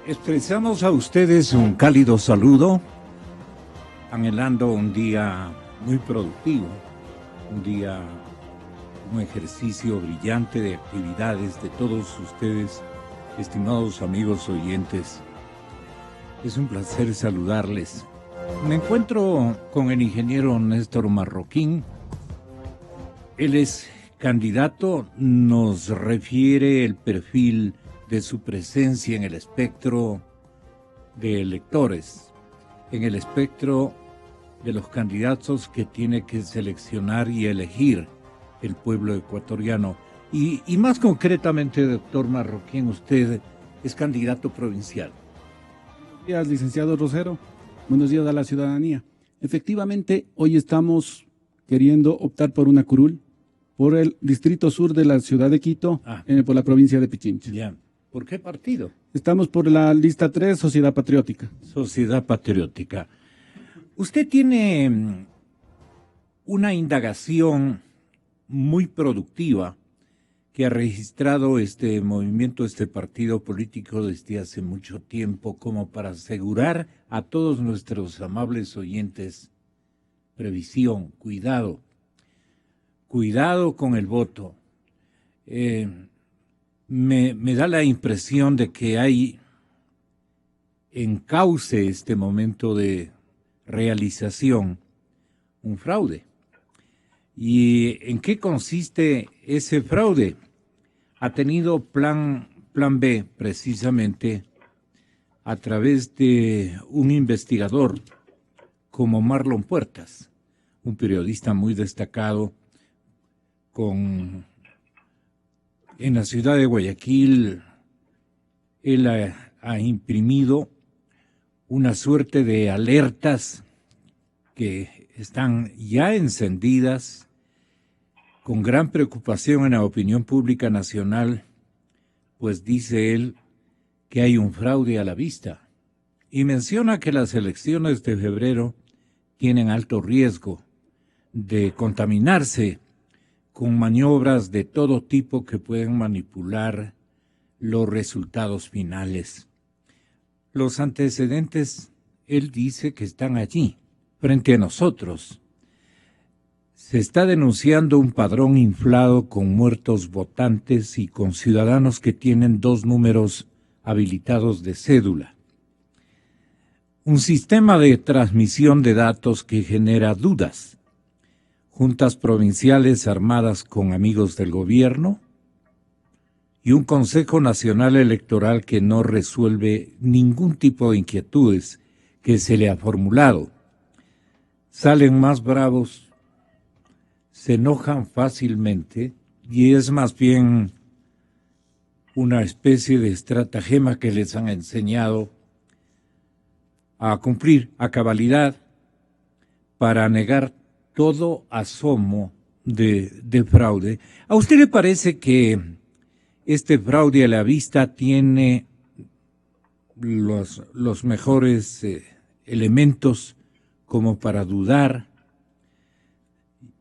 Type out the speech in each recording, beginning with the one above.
Expresamos a ustedes un cálido saludo, anhelando un día muy productivo, un día, un ejercicio brillante de actividades de todos ustedes, estimados amigos oyentes. Es un placer saludarles. Me encuentro con el ingeniero Néstor Marroquín. Él es candidato, nos refiere el perfil de su presencia en el espectro de electores, en el espectro de los candidatos que tiene que seleccionar y elegir el pueblo ecuatoriano. Y más concretamente, doctor Marroquín, usted es candidato provincial. Buenos días, licenciado Rosero. Buenos días a la ciudadanía. Efectivamente, hoy estamos queriendo optar por una curul, por el distrito sur de la ciudad de Quito, por la provincia de Pichincha. Ya. ¿Por qué partido? Estamos por la lista 3, Sociedad Patriótica. Sociedad Patriótica. Usted tiene una indagación muy productiva que ha registrado este movimiento, este partido político desde hace mucho tiempo, como para asegurar a todos nuestros amables oyentes previsión, cuidado con el voto. Me da la impresión de que hay en cauce este momento de realización un fraude. ¿Y en qué consiste ese fraude? Ha tenido plan B precisamente a través de un investigador como Marlon Puertas, un periodista muy destacado en la ciudad de Guayaquil. Él ha imprimido una suerte de alertas que están ya encendidas con gran preocupación en la opinión pública nacional, pues dice él que hay un fraude a la vista y menciona que las elecciones de febrero tienen alto riesgo de contaminarse con maniobras de todo tipo que pueden manipular los resultados finales. Los antecedentes, él dice que están allí, frente a nosotros. Se está denunciando un padrón inflado con muertos votantes y con ciudadanos que tienen 2 números habilitados de cédula. Un sistema de transmisión de datos que genera dudas. Juntas provinciales armadas con amigos del gobierno y un Consejo Nacional Electoral que no resuelve ningún tipo de inquietudes que se le ha formulado. Salen más bravos, se enojan fácilmente y es más bien una especie de estratagema que les han enseñado a cumplir a cabalidad para negar todo asomo de fraude. ¿A usted le parece que este fraude a la vista tiene los mejores elementos como para dudar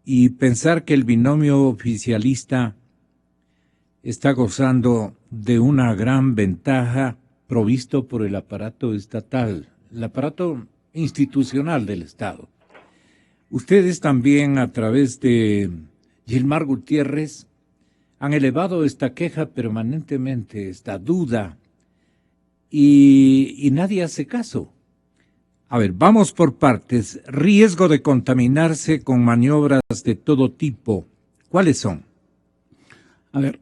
y pensar que el binomio oficialista está gozando de una gran ventaja provisto por el aparato estatal, el aparato institucional del Estado? Ustedes también, a través de Gilmar Gutiérrez, han elevado esta queja permanentemente, esta duda, y nadie hace caso. A ver, vamos por partes. Riesgo de contaminarse con maniobras de todo tipo. ¿Cuáles son? A ver,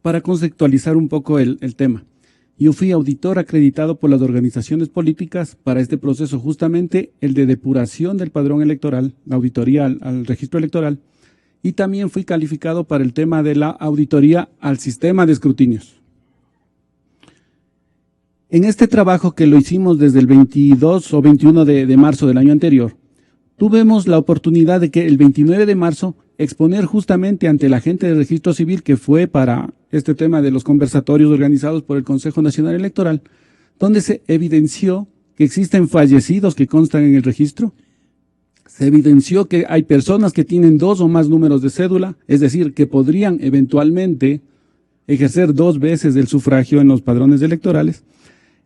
para conceptualizar un poco el tema. Yo fui auditor acreditado por las organizaciones políticas para este proceso, justamente el de depuración del padrón electoral, la auditoría al registro electoral, y también fui calificado para el tema de la auditoría al sistema de escrutinios. En este trabajo que lo hicimos desde el 22 o 21 de marzo del año anterior, tuvimos la oportunidad de que el 29 de marzo exponer justamente ante la gente del registro civil, que fue para este tema de los conversatorios organizados por el Consejo Nacional Electoral, donde se evidenció que existen fallecidos que constan en el registro, se evidenció que hay personas que tienen 2 o más números de cédula, es decir, que podrían eventualmente ejercer 2 veces el sufragio en los padrones electorales.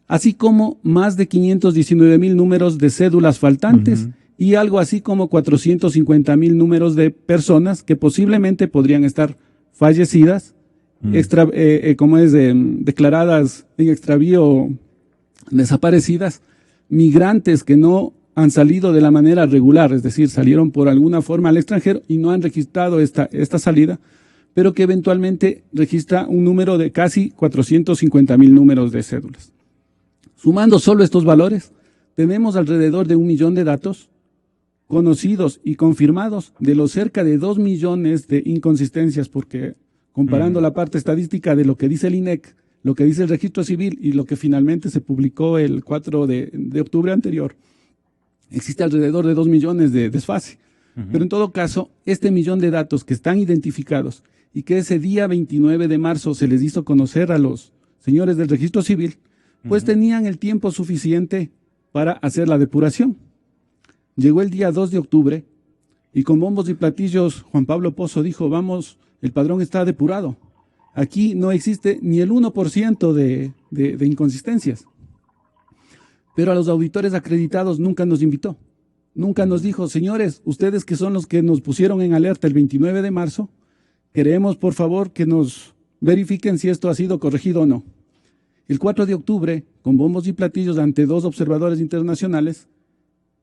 así como más de 519,000 números de cédulas faltantes y algo así como 450,000 números de personas que posiblemente podrían estar fallecidas, declaradas en extravío, desaparecidas, migrantes que no han salido de la manera regular, es decir, salieron por alguna forma al extranjero y no han registrado esta salida, pero que eventualmente registra un número de casi 450,000 números de cédulas. Sumando solo estos valores, tenemos alrededor de 1 millón de datos conocidos y confirmados de los cerca de 2 millones de inconsistencias, porque comparando la parte estadística de lo que dice el INEC, lo que dice el registro civil y lo que finalmente se publicó el 4 de octubre anterior, existe alrededor de 2 millones de desfase. Pero en todo caso, este millón de datos que están identificados y que ese día 29 de marzo se les hizo conocer a los señores del registro civil, pues tenían el tiempo suficiente para hacer la depuración. Llegó el día 2 de octubre y con bombos y platillos Juan Pablo Pozo dijo, vamos, el padrón está depurado. Aquí no existe ni el 1% de inconsistencias. Pero a los auditores acreditados nunca nos invitó. Nunca nos dijo, señores, ustedes que son los que nos pusieron en alerta el 29 de marzo, queremos por favor que nos verifiquen si esto ha sido corregido o no. El 4 de octubre, con bombos y platillos ante 2 observadores internacionales,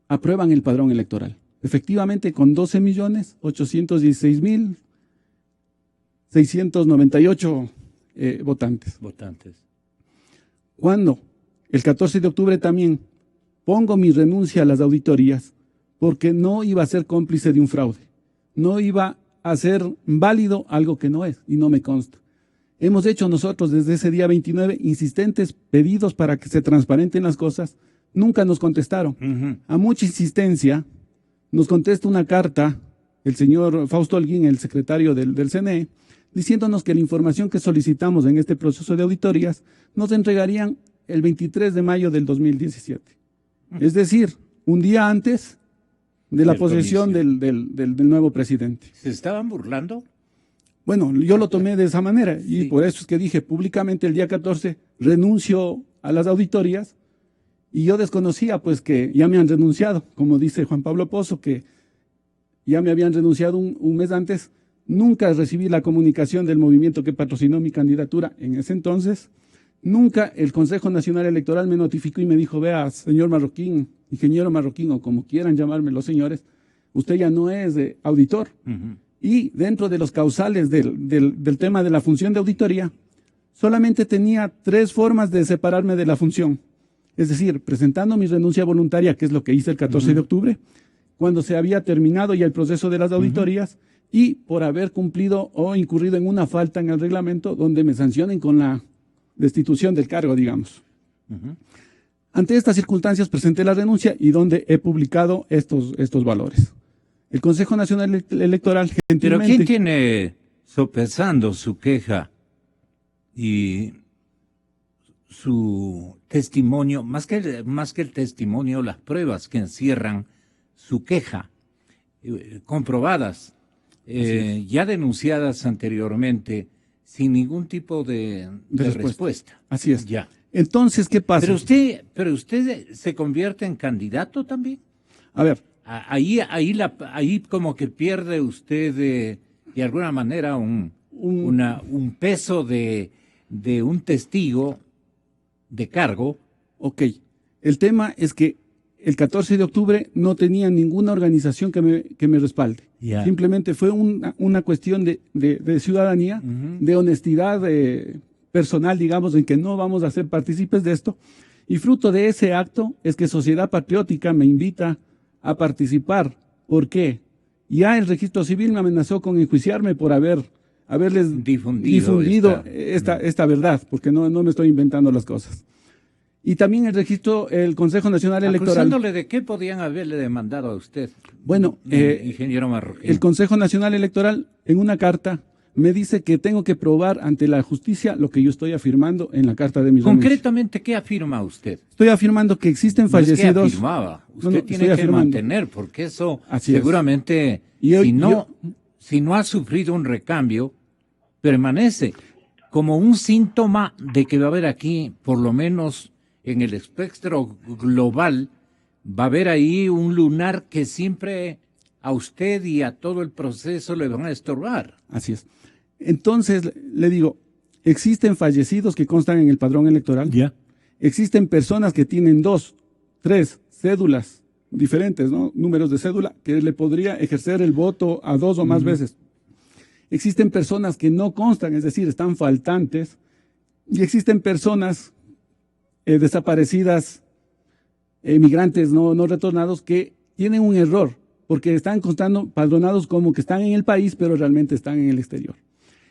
aprueban el padrón electoral. Efectivamente, con 12,816,698 votantes. Cuando el 14 de octubre también pongo mi renuncia a las auditorías porque no iba a ser cómplice de un fraude, no iba a ser válido algo que no es y no me consta. Hemos hecho nosotros desde ese día 29 insistentes pedidos para que se transparenten las cosas, nunca nos contestaron. A mucha insistencia nos contesta una carta el señor Fausto Holguín, el secretario del CNE, diciéndonos que la información que solicitamos en este proceso de auditorías nos entregarían el 23 de mayo del 2017. Es decir, un día antes de la posesión del nuevo presidente. ¿Se estaban burlando? Bueno, yo lo tomé de esa manera y por eso es que dije públicamente el día 14 renuncio a las auditorías y yo desconocía pues que ya me han renunciado, como dice Juan Pablo Pozo, que ya me habían renunciado un mes antes. Nunca recibí la comunicación del movimiento que patrocinó mi candidatura en ese entonces. Nunca el Consejo Nacional Electoral me notificó y me dijo, vea, señor Marroquín, ingeniero Marroquín, o como quieran llamarme los señores, usted ya no es auditor. Y dentro de los causales del tema de la función de auditoría, solamente tenía 3 formas de separarme de la función. Es decir, presentando mi renuncia voluntaria, que es lo que hice el 14 de octubre, cuando se había terminado ya el proceso de las auditorías, y por haber cumplido o incurrido en una falta en el reglamento donde me sancionen con la destitución del cargo, digamos. Ante estas circunstancias presenté la renuncia y donde he publicado estos valores. El Consejo Nacional Electoral gentilmente... ¿Pero quién tiene sopesando su queja y su testimonio, más que el testimonio, las pruebas que encierran su queja, comprobadas, ya denunciadas anteriormente, sin ningún tipo de respuesta? Así es. Ya. Entonces, ¿qué pasa? ¿Pero usted se convierte en candidato también? A ver. Ahí como que pierde usted de alguna manera un peso de un testigo de cargo. Ok. El tema es que el 14 de octubre no tenía ninguna organización que me respalde. Yeah. Simplemente fue una cuestión de ciudadanía, de honestidad personal, digamos, en que no vamos a ser partícipes de esto. Y fruto de ese acto es que Sociedad Patriótica me invita a participar. ¿Por qué? Ya el registro civil me amenazó con enjuiciarme por haberles difundido esta verdad, porque no me estoy inventando las cosas. Y también el Consejo Nacional Electoral. ¿Acusándole de qué podían haberle demandado a usted? Bueno, ingeniero Marroquín. El Consejo Nacional Electoral, en una carta, me dice que tengo que probar ante la justicia lo que yo estoy afirmando en la carta de mi renuncia. Concretamente, ¿qué afirma usted? Estoy afirmando que existen fallecidos. No es que afirmaba, usted tiene que mantener, porque eso seguramente, si no ha sufrido un recambio, permanece como un síntoma de que va a haber aquí, por lo menos en el espectro global, va a haber ahí un lunar que siempre a usted y a todo el proceso le van a estorbar. Así es. Entonces, le digo, existen fallecidos que constan en el padrón electoral. Ya. Existen personas que tienen 2, 3 cédulas diferentes, ¿no? Números de cédula, que le podría ejercer el voto a 2 o más veces. Existen personas que no constan, es decir, están faltantes, y existen personas desaparecidas, migrantes no retornados, que tienen un error, porque están constando padronados como que están en el país, pero realmente están en el exterior.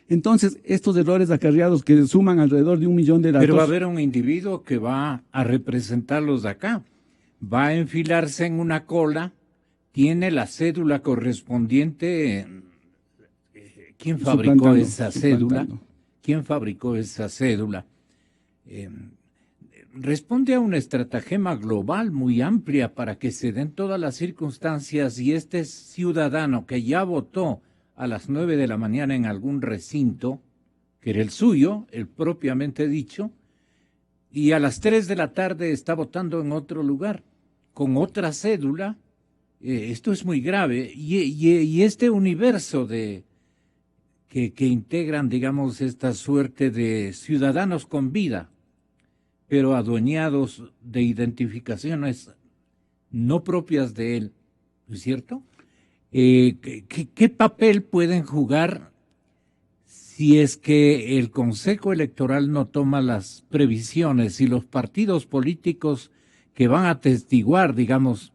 Entonces, estos errores acarreados que suman alrededor de 1 millón de datos. Pero va a haber un individuo que va a representarlos de acá. Va a enfilarse en una cola, tiene la cédula correspondiente. ¿Quién fabricó esa cédula? ¿Quién fabricó esa cédula? Responde a una estratagema global muy amplia para que se den todas las circunstancias y este ciudadano que ya votó a las 9 de la mañana en algún recinto, que era el suyo, el propiamente dicho, y a las 3 de la tarde está votando en otro lugar, con otra cédula. Esto es muy grave. Y este universo que integran, digamos, esta suerte de ciudadanos con vida, pero adueñados de identificaciones no propias de él, ¿no es cierto? ¿Qué papel pueden jugar si es que el Consejo Electoral no toma las previsiones y los partidos políticos que van a atestiguar, digamos,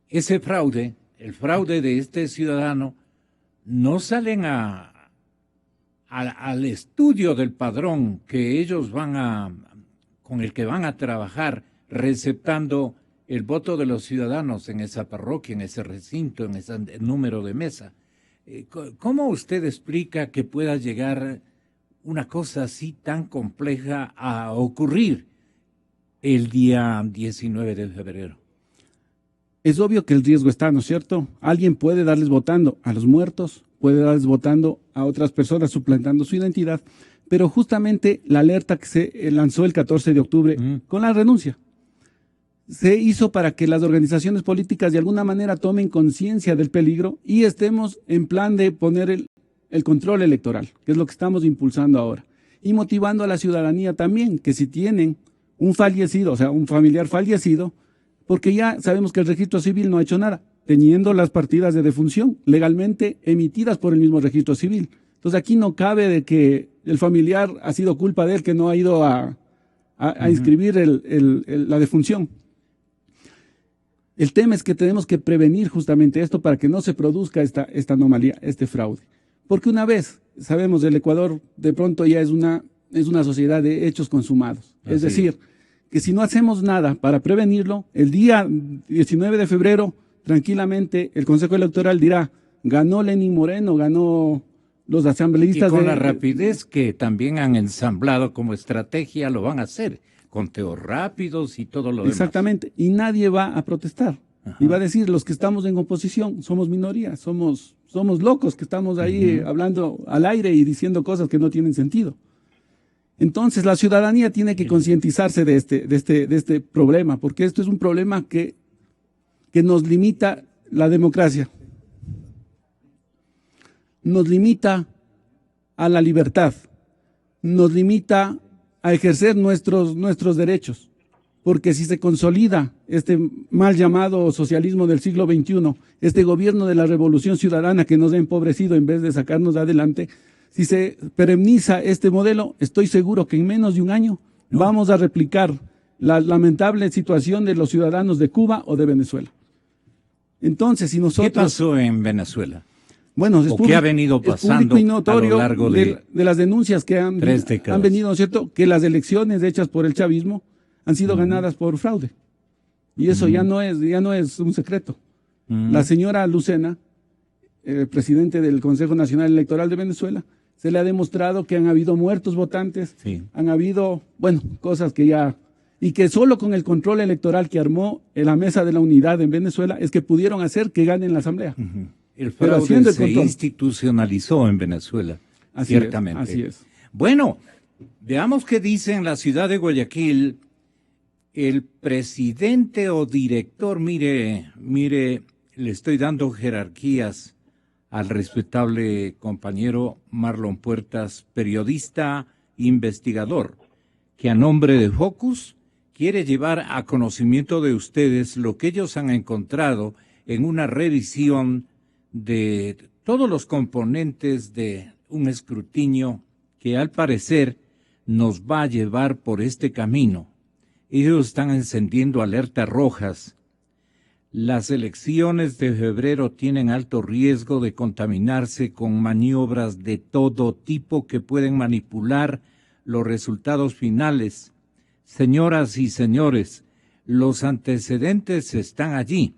ese fraude, el fraude de este ciudadano, no salen al estudio del padrón que ellos con el que van a trabajar, receptando el voto de los ciudadanos en esa parroquia, en ese recinto, en ese número de mesa? ¿Cómo usted explica que pueda llegar una cosa así tan compleja a ocurrir el día 19 de febrero? Es obvio que el riesgo está, ¿no es cierto? Alguien puede darles votando a los muertos, puede darles votando a otras personas suplantando su identidad, pero justamente la alerta que se lanzó el 14 de octubre con la renuncia se hizo para que las organizaciones políticas de alguna manera tomen conciencia del peligro y estemos en plan de poner el control electoral, que es lo que estamos impulsando ahora, y motivando a la ciudadanía también, que si tienen un fallecido, o sea, un familiar fallecido, porque ya sabemos que el registro civil no ha hecho nada, teniendo las partidas de defunción legalmente emitidas por el mismo registro civil. Entonces aquí no cabe de que el familiar ha sido culpa de él que no ha ido a inscribir la defunción. El tema es que tenemos que prevenir justamente esto para que no se produzca esta anomalía, este fraude. Porque una vez, sabemos, el Ecuador de pronto ya es una sociedad de hechos consumados. Es decir, que si no hacemos nada para prevenirlo, el día 19 de febrero, tranquilamente, el Consejo Electoral dirá, ganó Lenín Moreno, ganó los asambleístas. Y con la rapidez que también han ensamblado como estrategia, lo van a hacer, conteos rápidos y todo lo demás. Exactamente, y nadie va a protestar. Y va a decir, los que estamos en oposición somos minoría, somos locos que estamos ahí hablando al aire y diciendo cosas que no tienen sentido. Entonces la ciudadanía tiene que concientizarse de este problema, porque esto es un problema que nos limita la democracia, nos limita a la libertad, nos limita a ejercer nuestros derechos, porque si se consolida este mal llamado socialismo del siglo XXI, este gobierno de la revolución ciudadana que nos ha empobrecido en vez de sacarnos adelante, si se pereniza este modelo, estoy seguro que en menos de un año vamos a replicar la lamentable situación de los ciudadanos de Cuba o de Venezuela. Entonces, si nosotros... ¿Qué pasó en Venezuela? Bueno, ¿O qué ha venido pasando y notorio a lo largo de las denuncias que han venido, ¿no es cierto?, que las elecciones hechas por el chavismo han sido ganadas por fraude. Y eso ya no es un secreto. La señora Lucena, presidente del Consejo Nacional Electoral de Venezuela, se le ha demostrado que han habido muertos votantes, han habido, cosas que ya... Y que solo con el control electoral que armó en la Mesa de la Unidad en Venezuela es que pudieron hacer que ganen la Asamblea. El fraude se institucionalizó en Venezuela, ciertamente. Así es. Bueno, veamos qué dice en la ciudad de Guayaquil el presidente o director, mire, le estoy dando jerarquías al respetable compañero Marlon Puertas, periodista, investigador, que a nombre de Focus quiere llevar a conocimiento de ustedes lo que ellos han encontrado en una revisión de todos los componentes de un escrutinio que al parecer nos va a llevar por este camino. Ellos están encendiendo alertas rojas. Las elecciones de febrero tienen alto riesgo de contaminarse con maniobras de todo tipo que pueden manipular los resultados finales. Señoras y señores, los antecedentes están allí.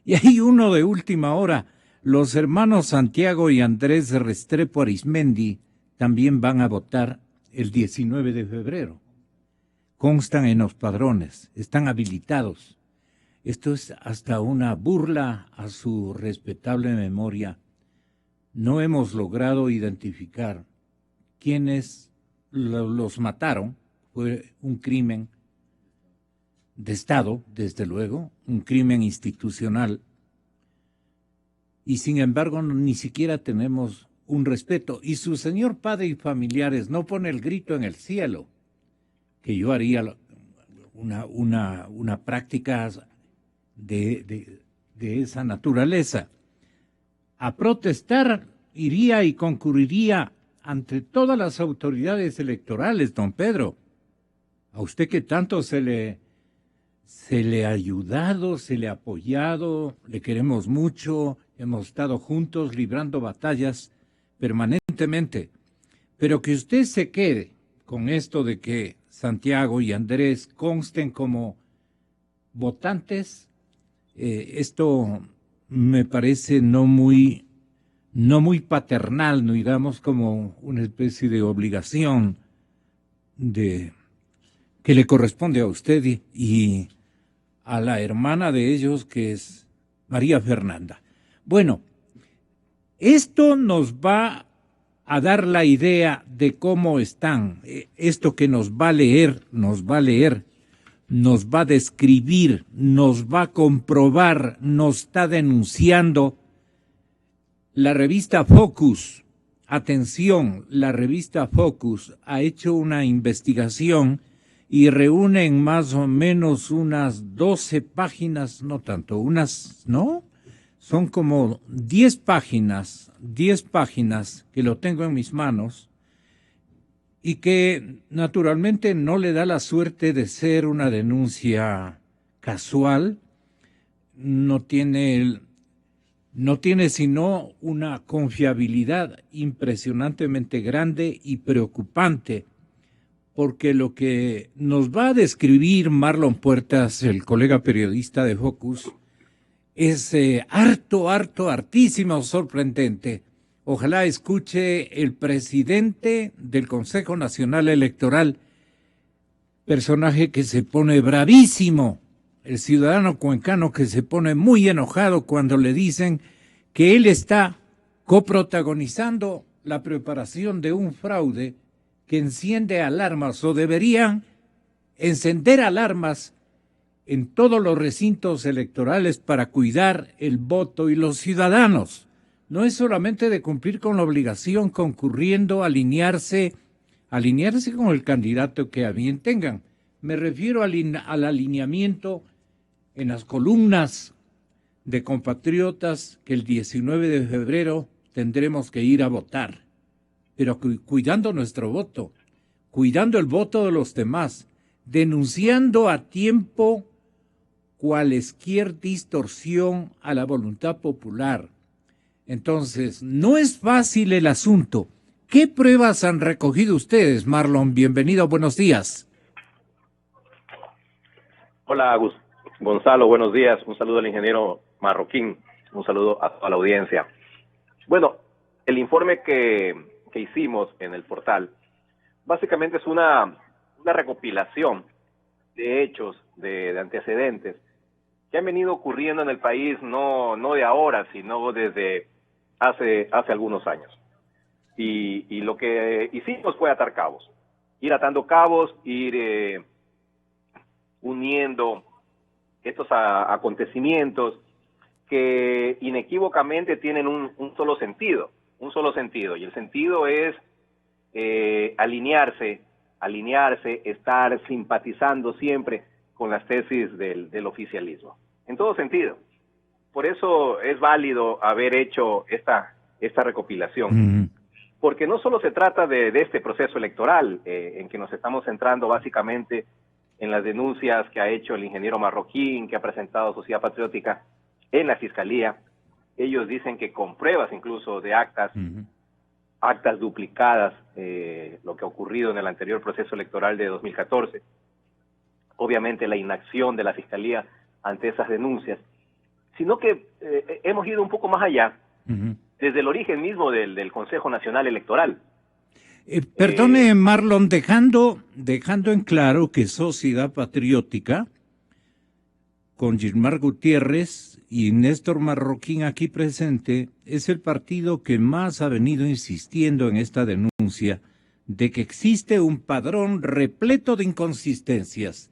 Y hay uno de última hora. Los hermanos Santiago y Andrés Restrepo Arizmendi también van a votar el 19 de febrero. Constan en los padrones, están habilitados. Esto es hasta una burla a su respetable memoria. No hemos logrado identificar quiénes los mataron. Fue un crimen de Estado, desde luego, un crimen institucional. Y sin embargo, ni siquiera tenemos un respeto. Y su señor padre y familiares no pone el grito en el cielo, que yo haría una práctica de esa naturaleza. A protestar iría y concurriría ante todas las autoridades electorales, don Pedro. A usted que tanto se le ha ayudado, se le ha apoyado, le queremos mucho, hemos estado juntos librando batallas permanentemente. Pero que usted se quede con esto de que Santiago y Andrés consten como votantes, esto me parece no muy paternal, no digamos como una especie de obligación que le corresponde a usted y a la hermana de ellos, que es María Fernanda. Bueno, esto nos va a dar la idea de cómo están. Esto que nos va a leer, nos va a describir, nos va a comprobar, nos está denunciando la revista Focus. Atención, la revista Focus ha hecho una investigación y reúne en más o menos unas 12 páginas, no tanto, ¿no? Son como 10 páginas que lo tengo en mis manos y que naturalmente no le da la suerte de ser una denuncia casual, no tiene sino una confiabilidad impresionantemente grande y preocupante, porque lo que nos va a describir Marlon Puertas, el colega periodista de Focus, es hartísimo sorprendente. Ojalá escuche el presidente del Consejo Nacional Electoral, personaje que se pone bravísimo, el ciudadano cuencano que se pone muy enojado cuando le dicen que él está coprotagonizando la preparación de un fraude que enciende alarmas o deberían encender alarmas en todos los recintos electorales para cuidar el voto y los ciudadanos. No es solamente de cumplir con la obligación concurriendo, alinearse con el candidato que a bien tengan. Me refiero al alineamiento en las columnas de compatriotas que el 19 de febrero tendremos que ir a votar, pero cuidando nuestro voto, cuidando el voto de los demás, denunciando a tiempo cualesquier distorsión a la voluntad popular. Entonces, no es fácil el asunto. ¿Qué pruebas han recogido ustedes, Marlon? Bienvenido, buenos días. Hola, Gonzalo, buenos días. Un saludo al ingeniero Marroquín. Un saludo a toda la audiencia. Bueno, el informe que hicimos en el portal básicamente es una recopilación de hechos, de antecedentes que han venido ocurriendo en el país no de ahora, sino desde hace algunos años. Y lo que hicimos fue atar cabos, ir atando cabos, ir uniendo estos acontecimientos que inequívocamente tienen un solo sentido, y el sentido es alinearse, estar simpatizando siempre con las tesis del oficialismo, en todo sentido. Por eso es válido haber hecho esta recopilación, porque no solo se trata de este proceso electoral, en que nos estamos centrando básicamente en las denuncias que ha hecho el ingeniero Marroquín, que ha presentado Sociedad Patriótica en la Fiscalía. Ellos dicen que con pruebas incluso de actas duplicadas, lo que ha ocurrido en el anterior proceso electoral de 2014, obviamente la inacción de la Fiscalía ante esas denuncias, sino que hemos ido un poco más allá, desde el origen mismo del Consejo Nacional Electoral. Perdone, Marlon, dejando en claro que Sociedad Patriótica, con Gilmar Gutiérrez y Néstor Marroquín aquí presente, es el partido que más ha venido insistiendo en esta denuncia de que existe un padrón repleto de inconsistencias.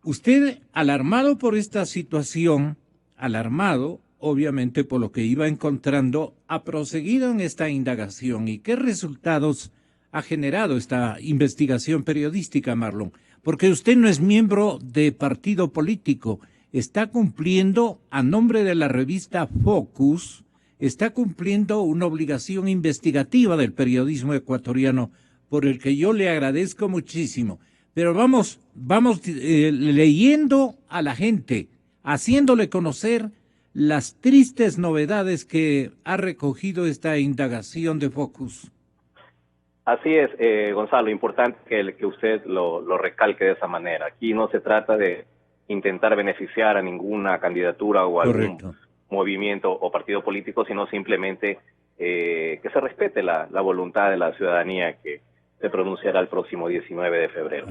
Usted, alarmado por esta situación, alarmado, obviamente, por lo que iba encontrando, ha proseguido en esta indagación. ¿Y qué resultados ha generado esta investigación periodística, Marlon? Porque usted no es miembro de partido político, está cumpliendo, a nombre de la revista Focus, está cumpliendo una obligación investigativa del periodismo ecuatoriano, por el que yo le agradezco muchísimo. Pero vamos leyendo a la gente, haciéndole conocer las tristes novedades que ha recogido esta indagación de Focus. Así es, Gonzalo, importante que usted lo recalque de esa manera. Aquí no se trata de intentar beneficiar a ninguna candidatura o algún movimiento o partido político, sino simplemente que se respete la voluntad de la ciudadanía que se pronunciará el próximo 19 de febrero.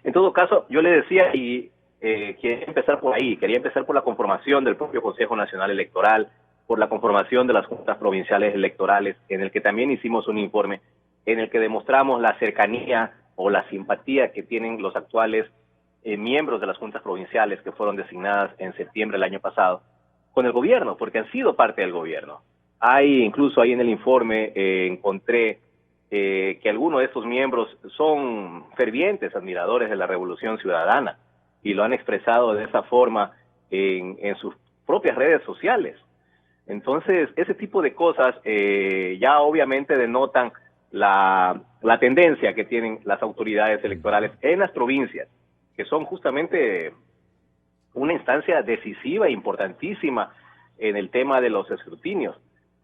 En todo caso, yo le decía, y quería empezar por ahí, quería empezar por la conformación del propio Consejo Nacional Electoral, por la conformación de las juntas provinciales electorales, en el que también hicimos un informe, en el que demostramos la cercanía o la simpatía que tienen los actuales miembros de las juntas provinciales que fueron designadas en septiembre del año pasado con el gobierno, porque han sido parte del gobierno. Incluso ahí en el informe encontré que algunos de estos miembros son fervientes admiradores de la Revolución Ciudadana y lo han expresado de esa forma en sus propias redes sociales. Entonces, ese tipo de cosas ya obviamente denotan la tendencia que tienen las autoridades electorales en las provincias, que son justamente una instancia decisiva e importantísima en el tema de los escrutinios,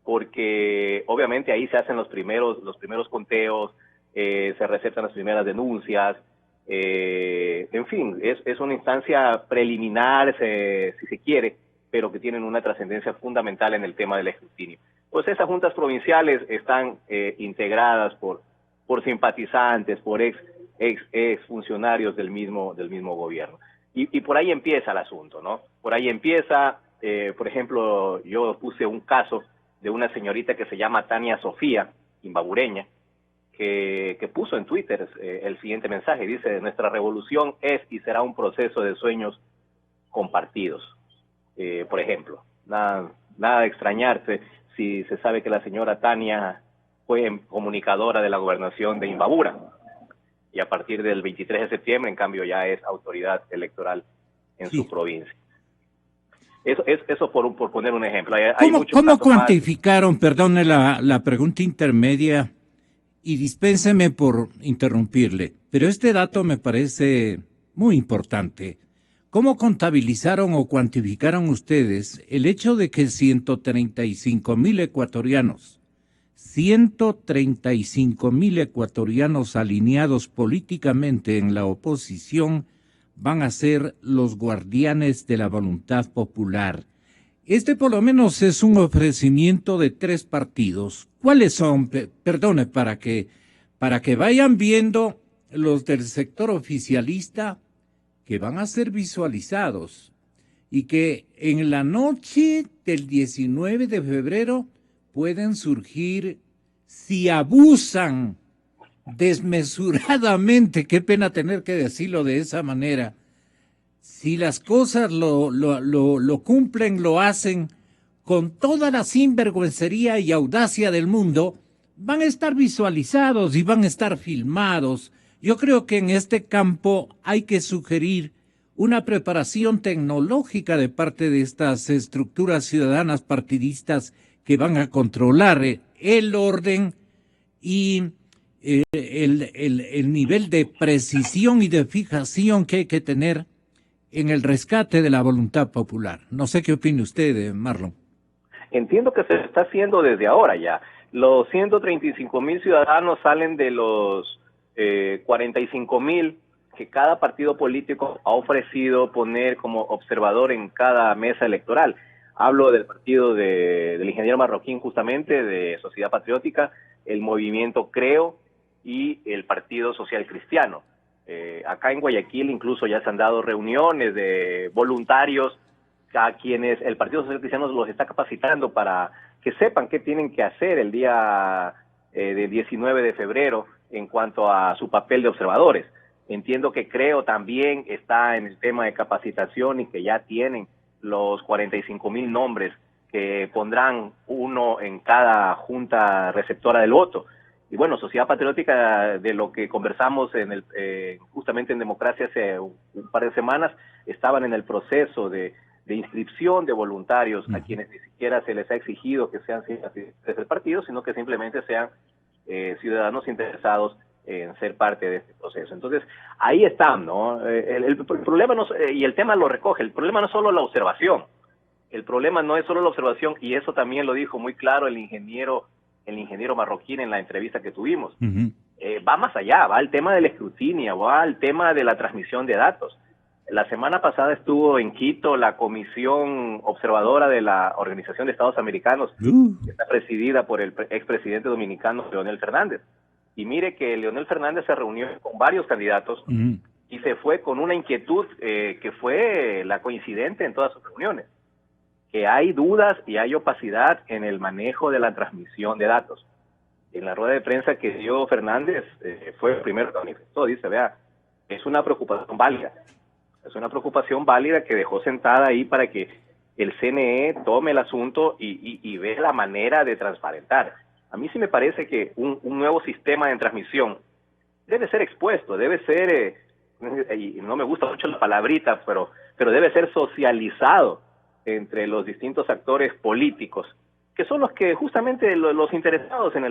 porque obviamente ahí se hacen los primeros conteos, se receptan las primeras denuncias, en fin, es una instancia preliminar, si se quiere, pero que tienen una trascendencia fundamental en el tema del escrutinio. Pues esas juntas provinciales están integradas por simpatizantes, por ex funcionarios del mismo gobierno. Y por ahí empieza el asunto, ¿no? Por ahí empieza, por ejemplo, yo puse un caso de una señorita que se llama Tania Sofía, imbabureña, que puso en Twitter el siguiente mensaje. Dice: nuestra revolución es y será un proceso de sueños compartidos. Por ejemplo, nada de extrañarse si se sabe que la señora Tania fue comunicadora de la gobernación de Imbabura, y a partir del 23 de septiembre, en cambio, ya es autoridad electoral en su provincia. Eso por poner un ejemplo. ¿Cómo cuantificaron, perdone la pregunta intermedia, y dispénseme por interrumpirle, pero este dato me parece muy importante? ¿Cómo contabilizaron o cuantificaron ustedes el hecho de que 135,000 ecuatorianos, 135,000 ecuatorianos alineados políticamente en la oposición van a ser los guardianes de la voluntad popular? Este por lo menos es un ofrecimiento de 3 partidos. ¿Cuáles son? Perdone, para que vayan viendo los del sector oficialista, que van a ser visualizados y que en la noche del 19 de febrero pueden surgir, si abusan desmesuradamente, qué pena tener que decirlo de esa manera, si las cosas lo cumplen, lo hacen con toda la sinvergüencería y audacia del mundo, van a estar visualizados y van a estar filmados. Yo creo que en este campo hay que sugerir una preparación tecnológica de parte de estas estructuras ciudadanas partidistas que van a controlar el orden y el nivel de precisión y de fijación que hay que tener en el rescate de la voluntad popular. No sé qué opina usted, Marlon. Entiendo que se está haciendo desde ahora ya. Los 135,000 ciudadanos salen de los 45,000 que cada partido político ha ofrecido poner como observador en cada mesa electoral. Hablo del partido del ingeniero Marroquín, justamente, de Sociedad Patriótica, el movimiento Creo y el Partido Social Cristiano. Acá en Guayaquil incluso ya se han dado reuniones de voluntarios a quienes el Partido Social Cristiano los está capacitando para que sepan qué tienen que hacer el día de 19 de febrero en cuanto a su papel de observadores. Entiendo que Creo también está en el tema de capacitación y que ya tienen los 45,000 nombres que pondrán uno en cada junta receptora del voto. Y bueno, Sociedad Patriótica, de lo que conversamos justamente en Democracia hace un par de semanas, estaban en el proceso de inscripción de voluntarios a quienes ni siquiera se les ha exigido que sean simpatizantes del partido, sino que simplemente sean ciudadanos interesados en ser parte de este proceso. Entonces, ahí están, ¿no? El problema no, y el tema lo recoge, el problema no es solo la observación, el problema no es solo la observación, y eso también lo dijo muy claro el ingeniero Marroquín en la entrevista que tuvimos. Va más allá, va al tema del escrutinio, va al tema de la transmisión de datos. La semana pasada estuvo en Quito la comisión observadora de la Organización de Estados Americanos, que está presidida por el expresidente dominicano Leonel Fernández. Y mire que Leonel Fernández se reunió con varios candidatos y se fue con una inquietud que fue la coincidente en todas sus reuniones, que hay dudas y hay opacidad en el manejo de la transmisión de datos. En la rueda de prensa que dio Fernández fue el primero que manifestó, dice, vea, es una preocupación válida. Es una preocupación válida que dejó sentada ahí para que el CNE tome el asunto y vea la manera de transparentar. A mí sí me parece que un nuevo sistema de transmisión debe ser expuesto, debe ser, y no me gusta mucho la palabrita, pero debe ser socializado entre los distintos actores políticos, que son los que justamente los interesados en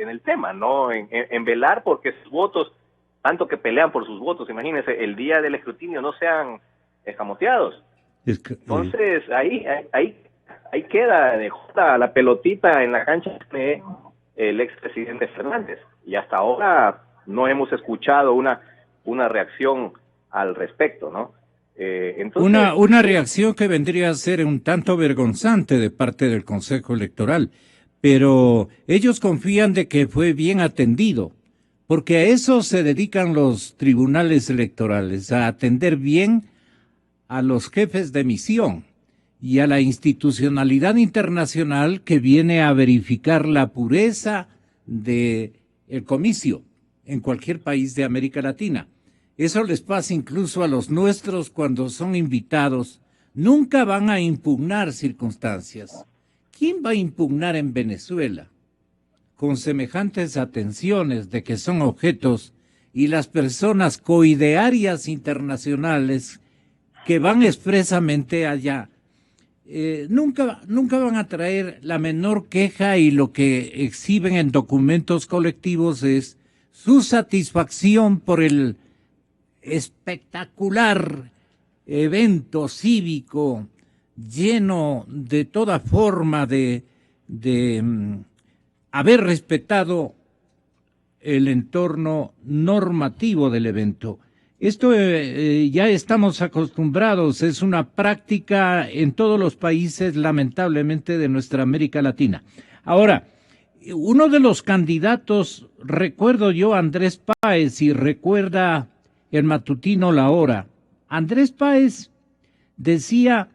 el tema, ¿no? En velar porque sus votos, tanto que pelean por sus votos, imagínense, el día del escrutinio no sean escamoteados. Entonces, ahí queda, dejó la pelotita en la cancha de el expresidente Fernández, y hasta ahora no hemos escuchado una reacción al respecto, ¿no? Entonces, una reacción que vendría a ser un tanto vergonzante de parte del Consejo Electoral, pero ellos confían de que fue bien atendido, porque a eso se dedican los tribunales electorales, a atender bien a los jefes de misión y a la institucionalidad internacional que viene a verificar la pureza del comicio en cualquier país de América Latina. Eso les pasa incluso a los nuestros cuando son invitados. Nunca van a impugnar circunstancias. ¿Quién va a impugnar en Venezuela? Con semejantes atenciones de que son objetos y las personas coidearias internacionales que van expresamente allá, nunca van a traer la menor queja, y lo que exhiben en documentos colectivos es su satisfacción por el espectacular evento cívico lleno de toda forma de haber respetado el entorno normativo del evento. Esto ya estamos acostumbrados, es una práctica en todos los países, lamentablemente, de nuestra América Latina. Ahora, uno de los candidatos, recuerdo yo, Andrés Páez, y recuerda el matutino La Hora, Andrés Páez decía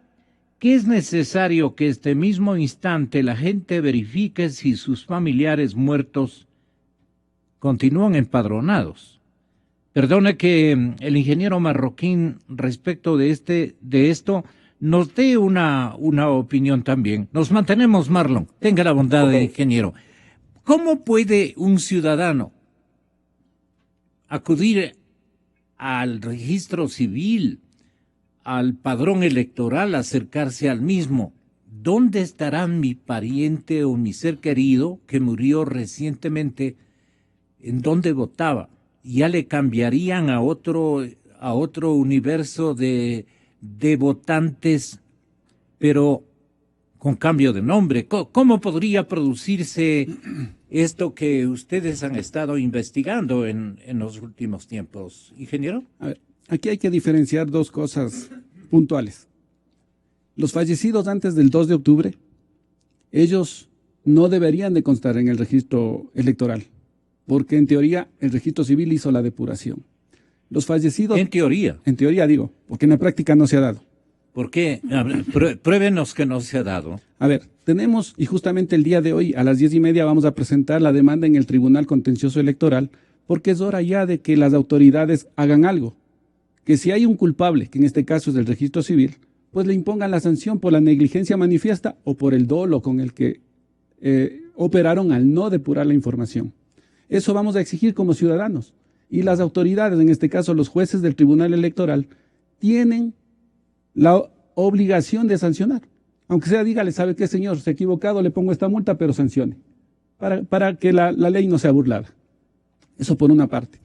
que es necesario que este mismo instante la gente verifique si sus familiares muertos continúan empadronados. Perdone que el ingeniero Marroquín respecto de esto nos dé una opinión también. Nos mantenemos, Marlon. Tenga la bondad de ingeniero. ¿Cómo puede un ciudadano acudir al registro civil, al padrón electoral, acercarse al mismo? ¿Dónde estará mi pariente o mi ser querido que murió recientemente? ¿En dónde votaba? Ya le cambiarían a otro universo de votantes, pero con cambio de nombre. ¿Cómo podría producirse esto que ustedes han estado investigando en los últimos tiempos, ingeniero? A ver, aquí hay que diferenciar dos cosas puntuales. Los fallecidos antes del 2 de octubre, ellos no deberían de constar en el registro electoral, porque en teoría el registro civil hizo la depuración. Los fallecidos... En teoría. En teoría digo, porque en la práctica no se ha dado. ¿Por qué? Pruébenos que no se ha dado. A ver, tenemos, y justamente el día de hoy a las 10:30 vamos a presentar la demanda en el Tribunal Contencioso Electoral, porque es hora ya de que las autoridades hagan algo. Que si hay un culpable, que en este caso es del registro civil, pues le impongan la sanción por la negligencia manifiesta o por el dolo con el que operaron al no depurar la información. Eso vamos a exigir como ciudadanos. Y las autoridades, en este caso los jueces del Tribunal Electoral, tienen la obligación de sancionar. Aunque sea, dígale, ¿sabe qué, señor? Se ha equivocado, le pongo esta multa, pero sancione. Para que la ley no sea burlada. Eso por una parte.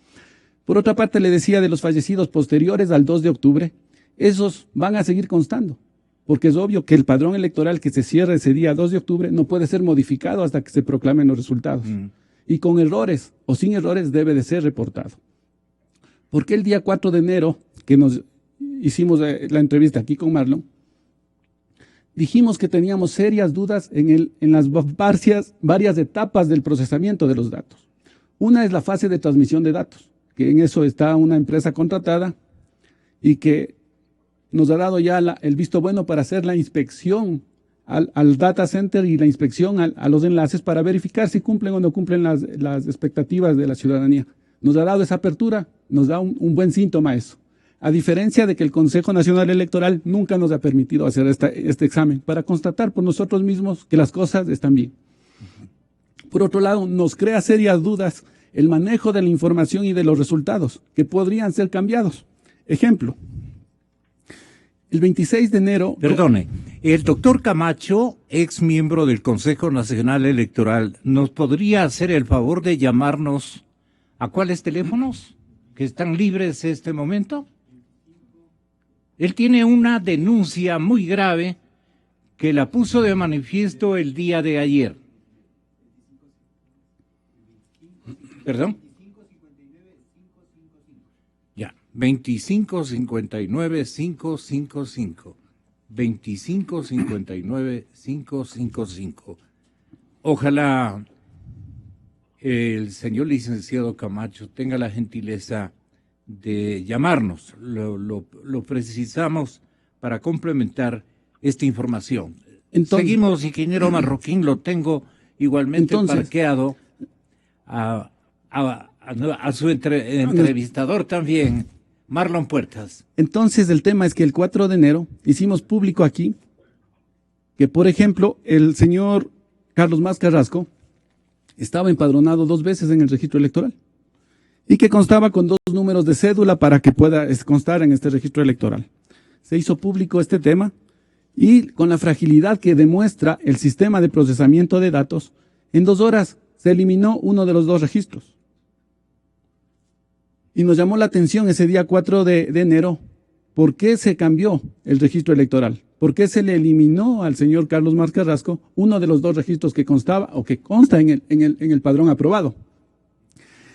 Por otra parte, le decía de los fallecidos posteriores al 2 de octubre, esos van a seguir constando, porque es obvio que el padrón electoral que se cierra ese día 2 de octubre no puede ser modificado hasta que se proclamen los resultados. Y con errores o sin errores debe de ser reportado. Porque el día 4 de enero, que nos hicimos la entrevista aquí con Marlon, dijimos que teníamos serias dudas en las varias etapas del procesamiento de los datos. Una es la fase de transmisión de datos, que en eso está una empresa contratada y que nos ha dado ya el visto bueno para hacer la inspección al data center y la inspección a los enlaces para verificar si cumplen o no cumplen las expectativas de la ciudadanía. Nos ha dado esa apertura, nos da un buen síntoma eso. A diferencia de que el Consejo Nacional Electoral nunca nos ha permitido hacer este examen para constatar por nosotros mismos que las cosas están bien. Por otro lado, nos crea serias dudas el manejo de la información y de los resultados, que podrían ser cambiados. Ejemplo, el 26 de enero... Perdone, el doctor Camacho, ex miembro del Consejo Nacional Electoral, ¿nos podría hacer el favor de llamarnos a cuáles teléfonos que están libres en este momento? Él tiene una denuncia muy grave que la puso de manifiesto el día de ayer. ¿Perdón? Ya, 2559-555. 2559-555. Ojalá el señor licenciado Camacho tenga la gentileza de llamarnos. Lo precisamos para complementar esta información. Entonces, seguimos, ingeniero Marroquín, lo tengo igualmente parqueado a su entrevistador también, Marlon Puertas. Entonces el tema es que el 4 de enero hicimos público aquí que, por ejemplo, el señor Carlos Mas Carrasco estaba empadronado 2 veces en el registro electoral y que constaba con 2 números de cédula para que pueda constar en este registro electoral. Se hizo público este tema y con la fragilidad que demuestra el sistema de procesamiento de datos, en 2 horas se eliminó uno de los 2 registros. Y nos llamó la atención ese día 4 de enero, ¿por qué se cambió el registro electoral? ¿Por qué se le eliminó al señor Carlos Mas Carrasco uno de los 2 registros que constaba o que consta en el padrón aprobado?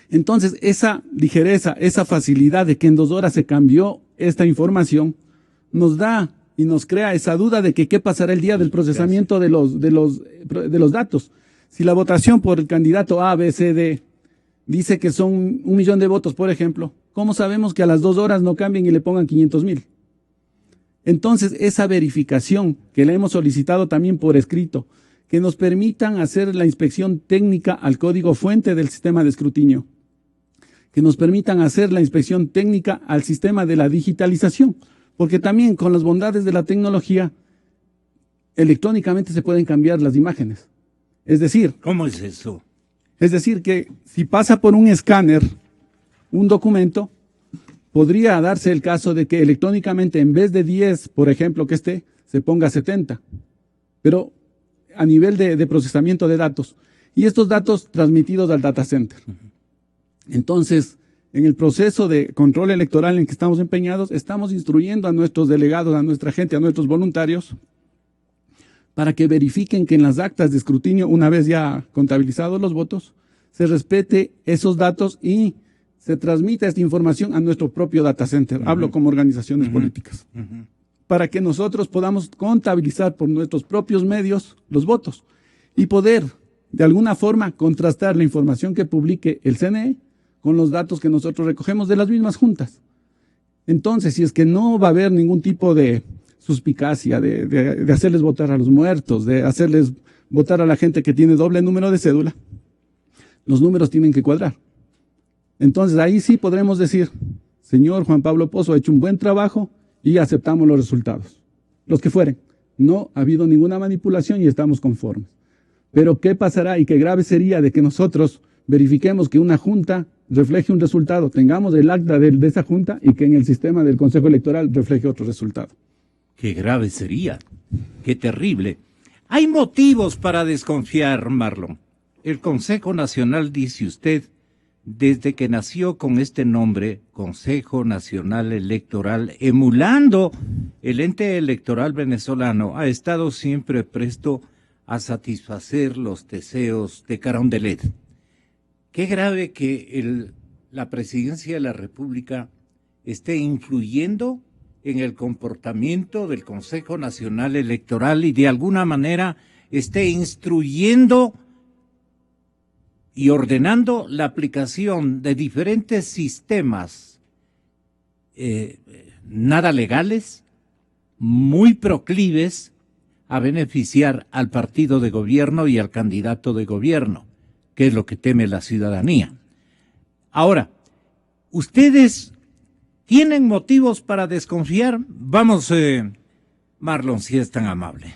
Entonces, esa ligereza, esa facilidad de que en 2 horas se cambió esta información, nos da y nos crea esa duda de que qué pasará el día del procesamiento de los datos. Si la votación por el candidato A, B, C, D dice que son 1 millón de votos, por ejemplo, ¿cómo sabemos que a las 2 horas no cambien y le pongan 500,000? Entonces, esa verificación que le hemos solicitado también por escrito, que nos permitan hacer la inspección técnica al código fuente del sistema de escrutinio, que nos permitan hacer la inspección técnica al sistema de la digitalización, porque también con las bondades de la tecnología, electrónicamente se pueden cambiar las imágenes. Es decir, ¿Cómo es eso? Es decir, que si pasa por un escáner un documento, podría darse el caso de que electrónicamente en vez de 10, por ejemplo, que se ponga 70, pero a nivel de procesamiento de datos. Y estos datos transmitidos al data center. Entonces, en el proceso de control electoral en que estamos empeñados, estamos instruyendo a nuestros delegados, a nuestra gente, a nuestros voluntarios, para que verifiquen que en las actas de escrutinio, una vez ya contabilizados los votos, se respete esos datos y se transmita esta información a nuestro propio data center. Hablo como organizaciones políticas. Para que nosotros podamos contabilizar por nuestros propios medios los votos y poder, de alguna forma, contrastar la información que publique el CNE con los datos que nosotros recogemos de las mismas juntas. Entonces, si es que no va a haber ningún tipo de suspicacia, de hacerles votar a los muertos, de hacerles votar a la gente que tiene doble número de cédula, los números tienen que cuadrar. Entonces, ahí sí podremos decir, señor Juan Pablo Pozo ha hecho un buen trabajo y aceptamos los resultados. Los que fueren. No ha habido ninguna manipulación y estamos conformes. Pero ¿qué pasará y qué grave sería de que nosotros verifiquemos que una junta refleje un resultado, tengamos el acta de esa junta y que en el sistema del Consejo Electoral refleje otro resultado? Qué grave sería. Qué terrible. Hay motivos para desconfiar, Marlon. El Consejo Nacional, dice usted, desde que nació con este nombre, Consejo Nacional Electoral, emulando el ente electoral venezolano, ha estado siempre presto a satisfacer los deseos de Carondelet. Qué grave que la presidencia de la República esté influyendo en el comportamiento del Consejo Nacional Electoral y de alguna manera esté instruyendo y ordenando la aplicación de diferentes sistemas nada legales, muy proclives a beneficiar al partido de gobierno y al candidato de gobierno, que es lo que teme la ciudadanía. Ahora, ustedes tienen motivos para desconfiar. Vamos, Marlon, si es tan amable.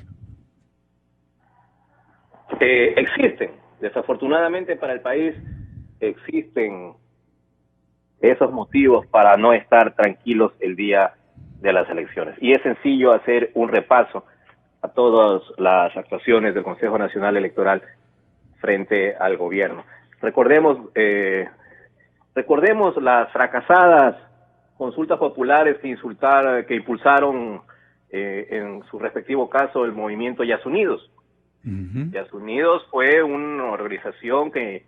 Existen. Desafortunadamente para el país existen esos motivos para no estar tranquilos el día de las elecciones. Y es sencillo hacer un repaso a todas las actuaciones del Consejo Nacional Electoral frente al gobierno. Recordemos las fracasadas consultas populares que impulsaron en su respectivo caso el movimiento Yasunidos. Yasunidos fue una organización que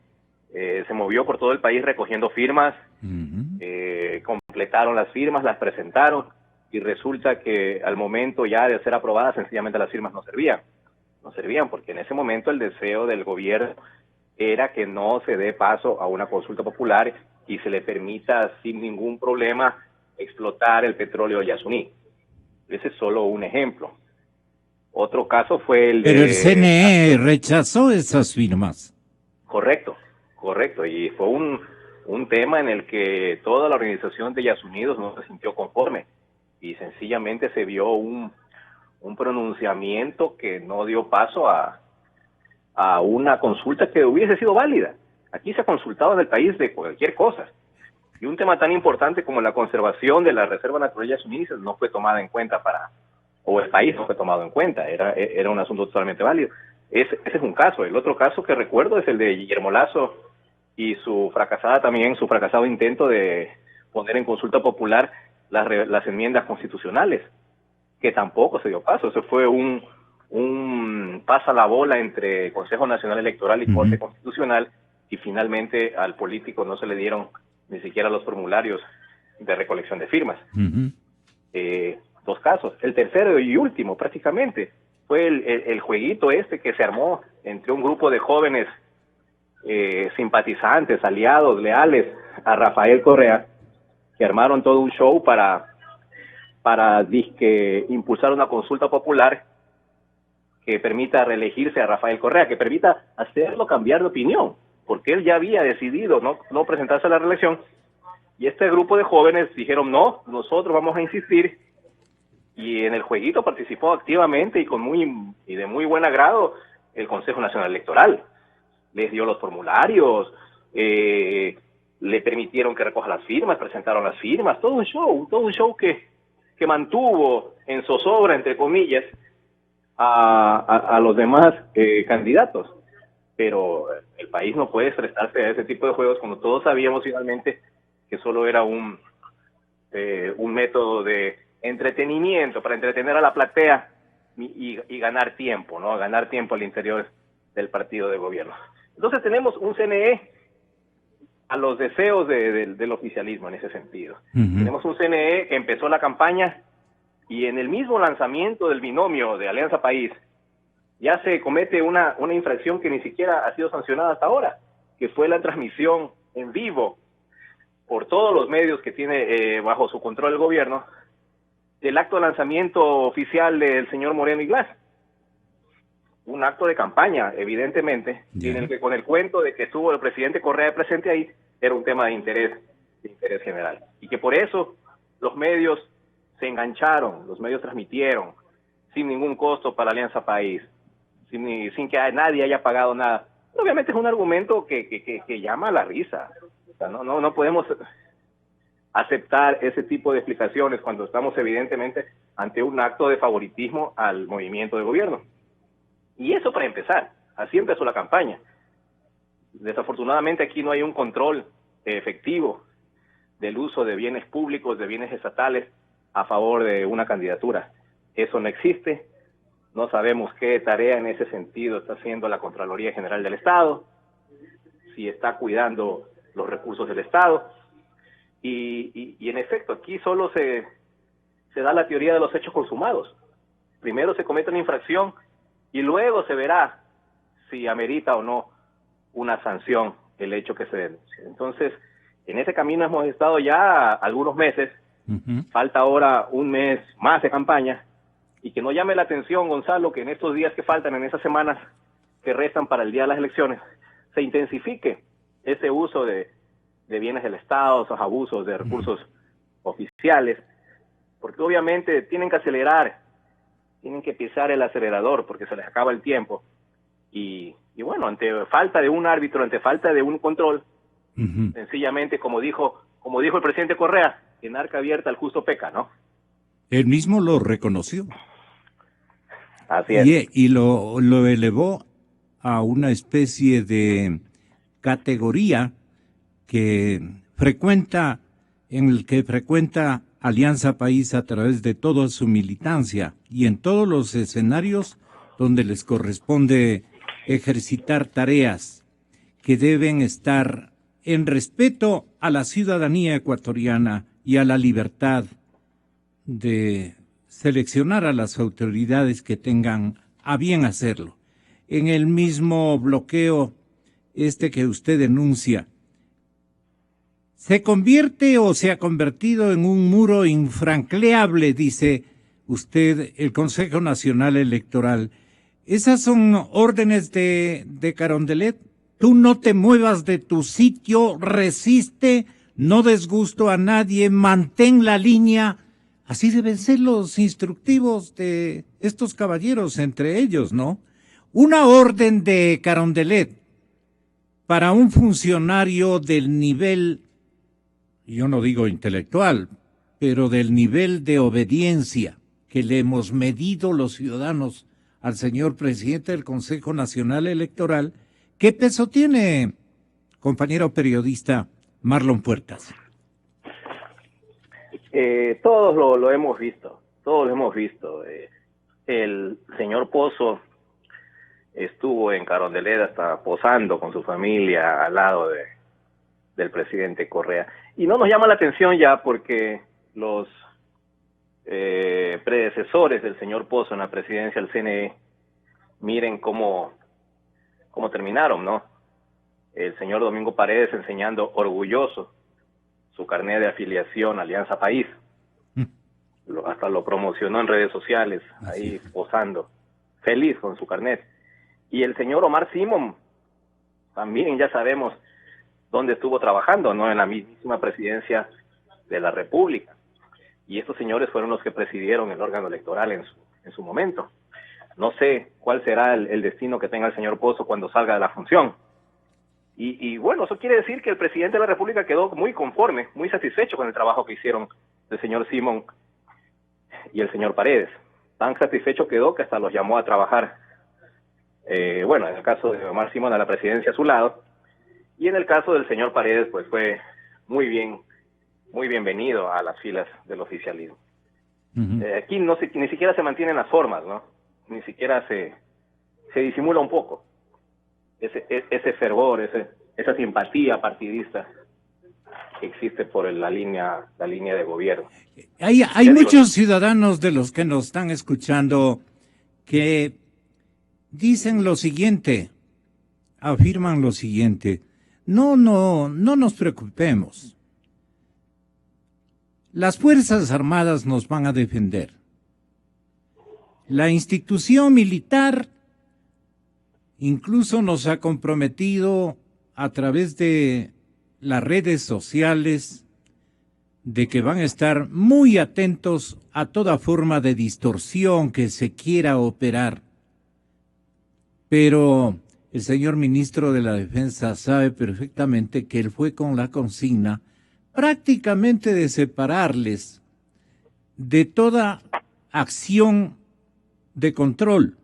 se movió por todo el país recogiendo firmas, completaron las firmas, las presentaron y resulta que al momento ya de ser aprobadas sencillamente las firmas no servían porque en ese momento el deseo del gobierno era que no se dé paso a una consulta popular y se le permita sin ningún problema explotar el petróleo de Yasuní. Ese es solo un ejemplo. Otro caso fue el de... Pero el CNE rechazó esas firmas. Correcto. Y fue un tema en el que toda la organización de Yasunidos no se sintió conforme. Y sencillamente se vio un pronunciamiento que no dio paso a una consulta que hubiese sido válida. Aquí se ha consultado en el país de cualquier cosa. Y un tema tan importante como la conservación de la Reserva Natural Yasuní no fue tomada en cuenta o el país no fue tomado en cuenta, era un asunto totalmente válido. Ese es un caso. El otro caso que recuerdo es el de Guillermo Lasso y su fracasado intento de poner en consulta popular las enmiendas constitucionales, que tampoco se dio paso. Eso fue un pasa la bola entre Consejo Nacional Electoral y Corte Constitucional, y finalmente al político no se le dieron ni siquiera los formularios de recolección de firmas. Dos casos. El tercero y último prácticamente fue el jueguito que se armó entre un grupo de jóvenes simpatizantes, aliados, leales a Rafael Correa, que armaron todo un show para impulsar una consulta popular que permita reelegirse a Rafael Correa, que permita hacerlo cambiar de opinión. porque él ya había decidido no presentarse a la reelección, y este grupo de jóvenes dijeron, no, nosotros vamos a insistir, y en el jueguito participó activamente y de muy buen agrado el Consejo Nacional Electoral. Les dio los formularios, le permitieron que recoja las firmas, presentaron las firmas, todo un show que mantuvo en zozobra, entre comillas, a los demás candidatos. Pero el país no puede prestarse a ese tipo de juegos cuando todos sabíamos finalmente que solo era un método de entretenimiento para entretener a la platea y ganar tiempo, ¿no? Ganar tiempo al interior del partido de gobierno. Entonces tenemos un CNE a los deseos del oficialismo en ese sentido. Tenemos un CNE que empezó la campaña y en el mismo lanzamiento del binomio de Alianza País ya se comete una infracción que ni siquiera ha sido sancionada hasta ahora, que fue la transmisión en vivo por todos los medios que tiene bajo su control el gobierno del acto de lanzamiento oficial del señor Moreno y Glass. Un acto de campaña, evidentemente, en el que con el cuento de que estuvo el presidente Correa presente ahí, era un tema de interés general. Y que por eso los medios se engancharon, los medios transmitieron, sin ningún costo para Alianza País, sin que nadie haya pagado nada. Obviamente es un argumento que llama a la risa. O sea, no podemos aceptar ese tipo de explicaciones cuando estamos evidentemente ante un acto de favoritismo al movimiento de gobierno. Y eso para empezar, así empezó la campaña. Desafortunadamente aquí no hay un control efectivo del uso de bienes públicos, de bienes estatales a favor de una candidatura. Eso no existe. No sabemos qué tarea en ese sentido está haciendo la Contraloría General del Estado, si está cuidando los recursos del Estado. Y en efecto, aquí solo se da la teoría de los hechos consumados. Primero se comete una infracción y luego se verá si amerita o no una sanción el hecho que se denuncie. Entonces, en ese camino hemos estado ya algunos meses. Falta ahora un mes más de campaña, y que no llame la atención, Gonzalo, que en estos días que faltan, en esas semanas que restan para el día de las elecciones, se intensifique ese uso de bienes del Estado, esos abusos de recursos oficiales, porque obviamente tienen que acelerar, tienen que pisar el acelerador porque se les acaba el tiempo. Y bueno, ante falta de un árbitro, ante falta de un control, sencillamente, como dijo el presidente Correa, en arca abierta el justo peca, ¿no? Él mismo lo reconoció. Así es. Y lo elevó a una especie de categoría en el que frecuenta Alianza País a través de toda su militancia y en todos los escenarios donde les corresponde ejercitar tareas que deben estar en respeto a la ciudadanía ecuatoriana y a la libertad de seleccionar a las autoridades que tengan a bien hacerlo. En el mismo bloqueo que usted denuncia, ¿se convierte o se ha convertido en un muro infranqueable, dice usted, el Consejo Nacional Electoral? Esas son órdenes de Carondelet. Tú no te muevas de tu sitio, resiste, no des gusto a nadie, mantén la línea. Así deben ser los instructivos de estos caballeros, entre ellos, ¿no? Una orden de Carondelet para un funcionario del nivel, yo no digo intelectual, pero del nivel de obediencia que le hemos medido los ciudadanos al señor presidente del Consejo Nacional Electoral, ¿qué peso tiene, compañero periodista Marlon Puertas? Todos lo hemos visto, el señor Pozo estuvo en Carondelet hasta posando con su familia al lado del presidente Correa. Y no nos llama la atención ya porque los predecesores del señor Pozo en la presidencia del CNE, miren cómo terminaron, ¿no? El señor Domingo Paredes enseñando orgulloso su carnet de afiliación a Alianza País. Hasta lo promocionó en redes sociales, ahí posando, feliz con su carnet. Y el señor Omar Simón, también ya sabemos dónde estuvo trabajando, ¿no? En la misma presidencia de la República. Y estos señores fueron los que presidieron el órgano electoral en su momento. No sé cuál será el destino que tenga el señor Pozo cuando salga de la función. Y bueno, eso quiere decir que el presidente de la República quedó muy conforme, muy satisfecho con el trabajo que hicieron el señor Simón y el señor Paredes. Tan satisfecho quedó que hasta los llamó a trabajar, bueno, en el caso de Omar Simón a la presidencia a su lado, y en el caso del señor Paredes, pues fue muy bienvenido a las filas del oficialismo. Aquí ni siquiera se mantienen las formas, ¿no? Ni siquiera se disimula un poco ese fervor, esa simpatía partidista que existe por la línea de gobierno. Hay muchos ciudadanos de los que nos están escuchando que dicen lo siguiente, afirman lo siguiente: no nos preocupemos. Las Fuerzas Armadas nos van a defender. La institución militar incluso nos ha comprometido a través de las redes sociales de que van a estar muy atentos a toda forma de distorsión que se quiera operar. Pero el señor ministro de la Defensa sabe perfectamente que él fue con la consigna prácticamente de separarles de toda acción de control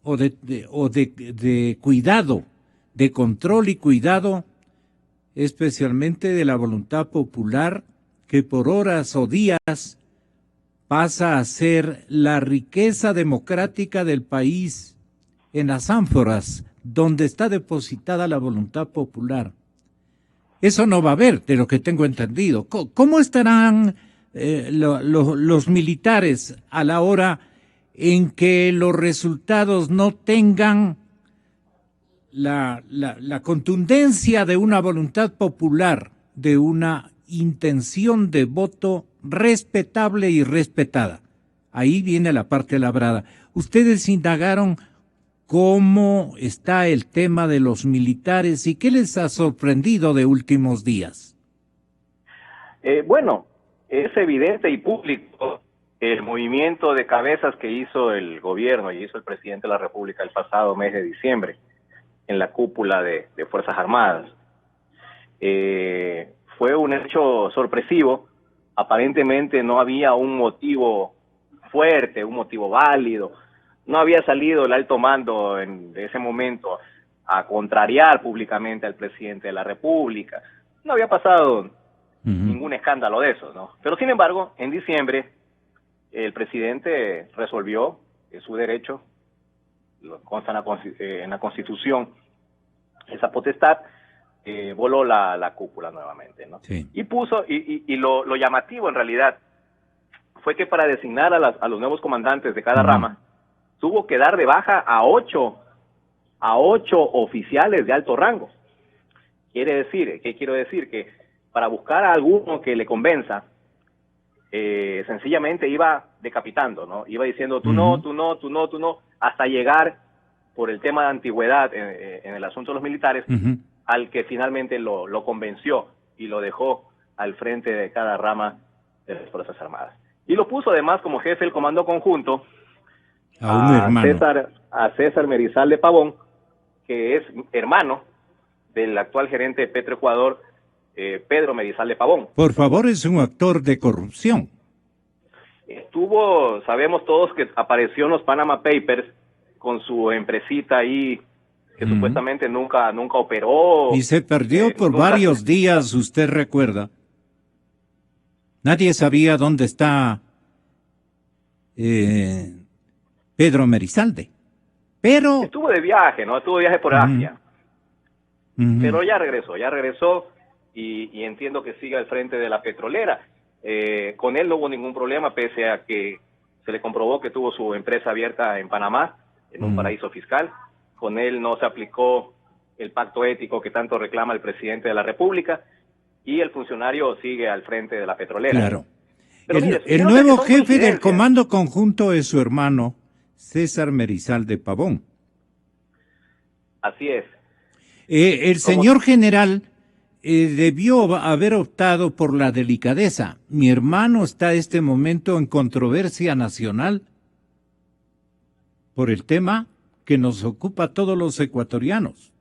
o de cuidado, de control y cuidado, especialmente de la voluntad popular que por horas o días pasa a ser la riqueza democrática del país en las ánforas donde está depositada la voluntad popular. Eso no va a haber, de lo que tengo entendido. ¿Cómo estarán los militares a la hora en que los resultados no tengan la contundencia de una voluntad popular, de una intención de voto respetable y respetada? Ahí viene la parte labrada. Ustedes indagaron cómo está el tema de los militares y qué les ha sorprendido de últimos días. Bueno, es evidente y público el movimiento de cabezas que hizo el gobierno y hizo el presidente de la República el pasado mes de diciembre en la cúpula de Fuerzas Armadas. Fue un hecho sorpresivo. Aparentemente no había un motivo fuerte, un motivo válido. No había salido el alto mando de ese momento a contrariar públicamente al presidente de la República. No había pasado ningún escándalo de eso, ¿no? Pero sin embargo, en diciembre, el presidente resolvió, es su derecho, lo consta en la Constitución, esa potestad, voló la cúpula nuevamente, ¿no? Sí. Y puso, y lo llamativo en realidad fue que para designar a los nuevos comandantes de cada rama, tuvo que dar de baja a ocho oficiales de alto rango. ¿Qué quiero decir? Que para buscar a alguno que le convenza, sencillamente iba decapitando, ¿no? Iba diciendo tú no, hasta llegar por el tema de antigüedad en el asunto de los militares, al que finalmente lo convenció y lo dejó al frente de cada rama de las Fuerzas Armadas. Y lo puso además como jefe del Comando Conjunto a César Merizalde Pavón, que es hermano del actual gerente de Petroecuador, Pedro Merizalde Pavón. Por favor, es un actor de corrupción. Sabemos todos que apareció en los Panama Papers con su empresita ahí, que supuestamente nunca operó. Y se perdió por varios días, usted recuerda. Nadie sabía dónde está Pedro Merizalde. Pero estuvo de viaje, ¿no? Estuvo de viaje por Asia. Pero ya regresó y entiendo que sigue al frente de la petrolera. Con él no hubo ningún problema, pese a que se le comprobó que tuvo su empresa abierta en Panamá, en un paraíso fiscal. Con él no se aplicó el pacto ético que tanto reclama el presidente de la República, y el funcionario sigue al frente de la petrolera. Claro. Pero el nuevo jefe del Comando Conjunto es su hermano, César Merizalde Pavón. Así es. El señor general debió haber optado por la delicadeza. Mi hermano está en este momento en controversia nacional por el tema que nos ocupa a todos los ecuatorianos.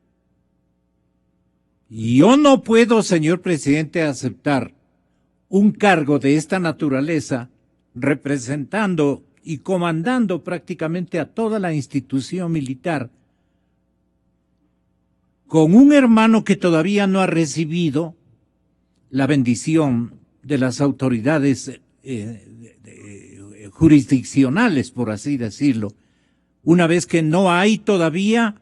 Y yo no puedo, señor presidente, aceptar un cargo de esta naturaleza representando y comandando prácticamente a toda la institución militar con un hermano que todavía no ha recibido la bendición de las autoridades jurisdiccionales, por así decirlo, una vez que no hay todavía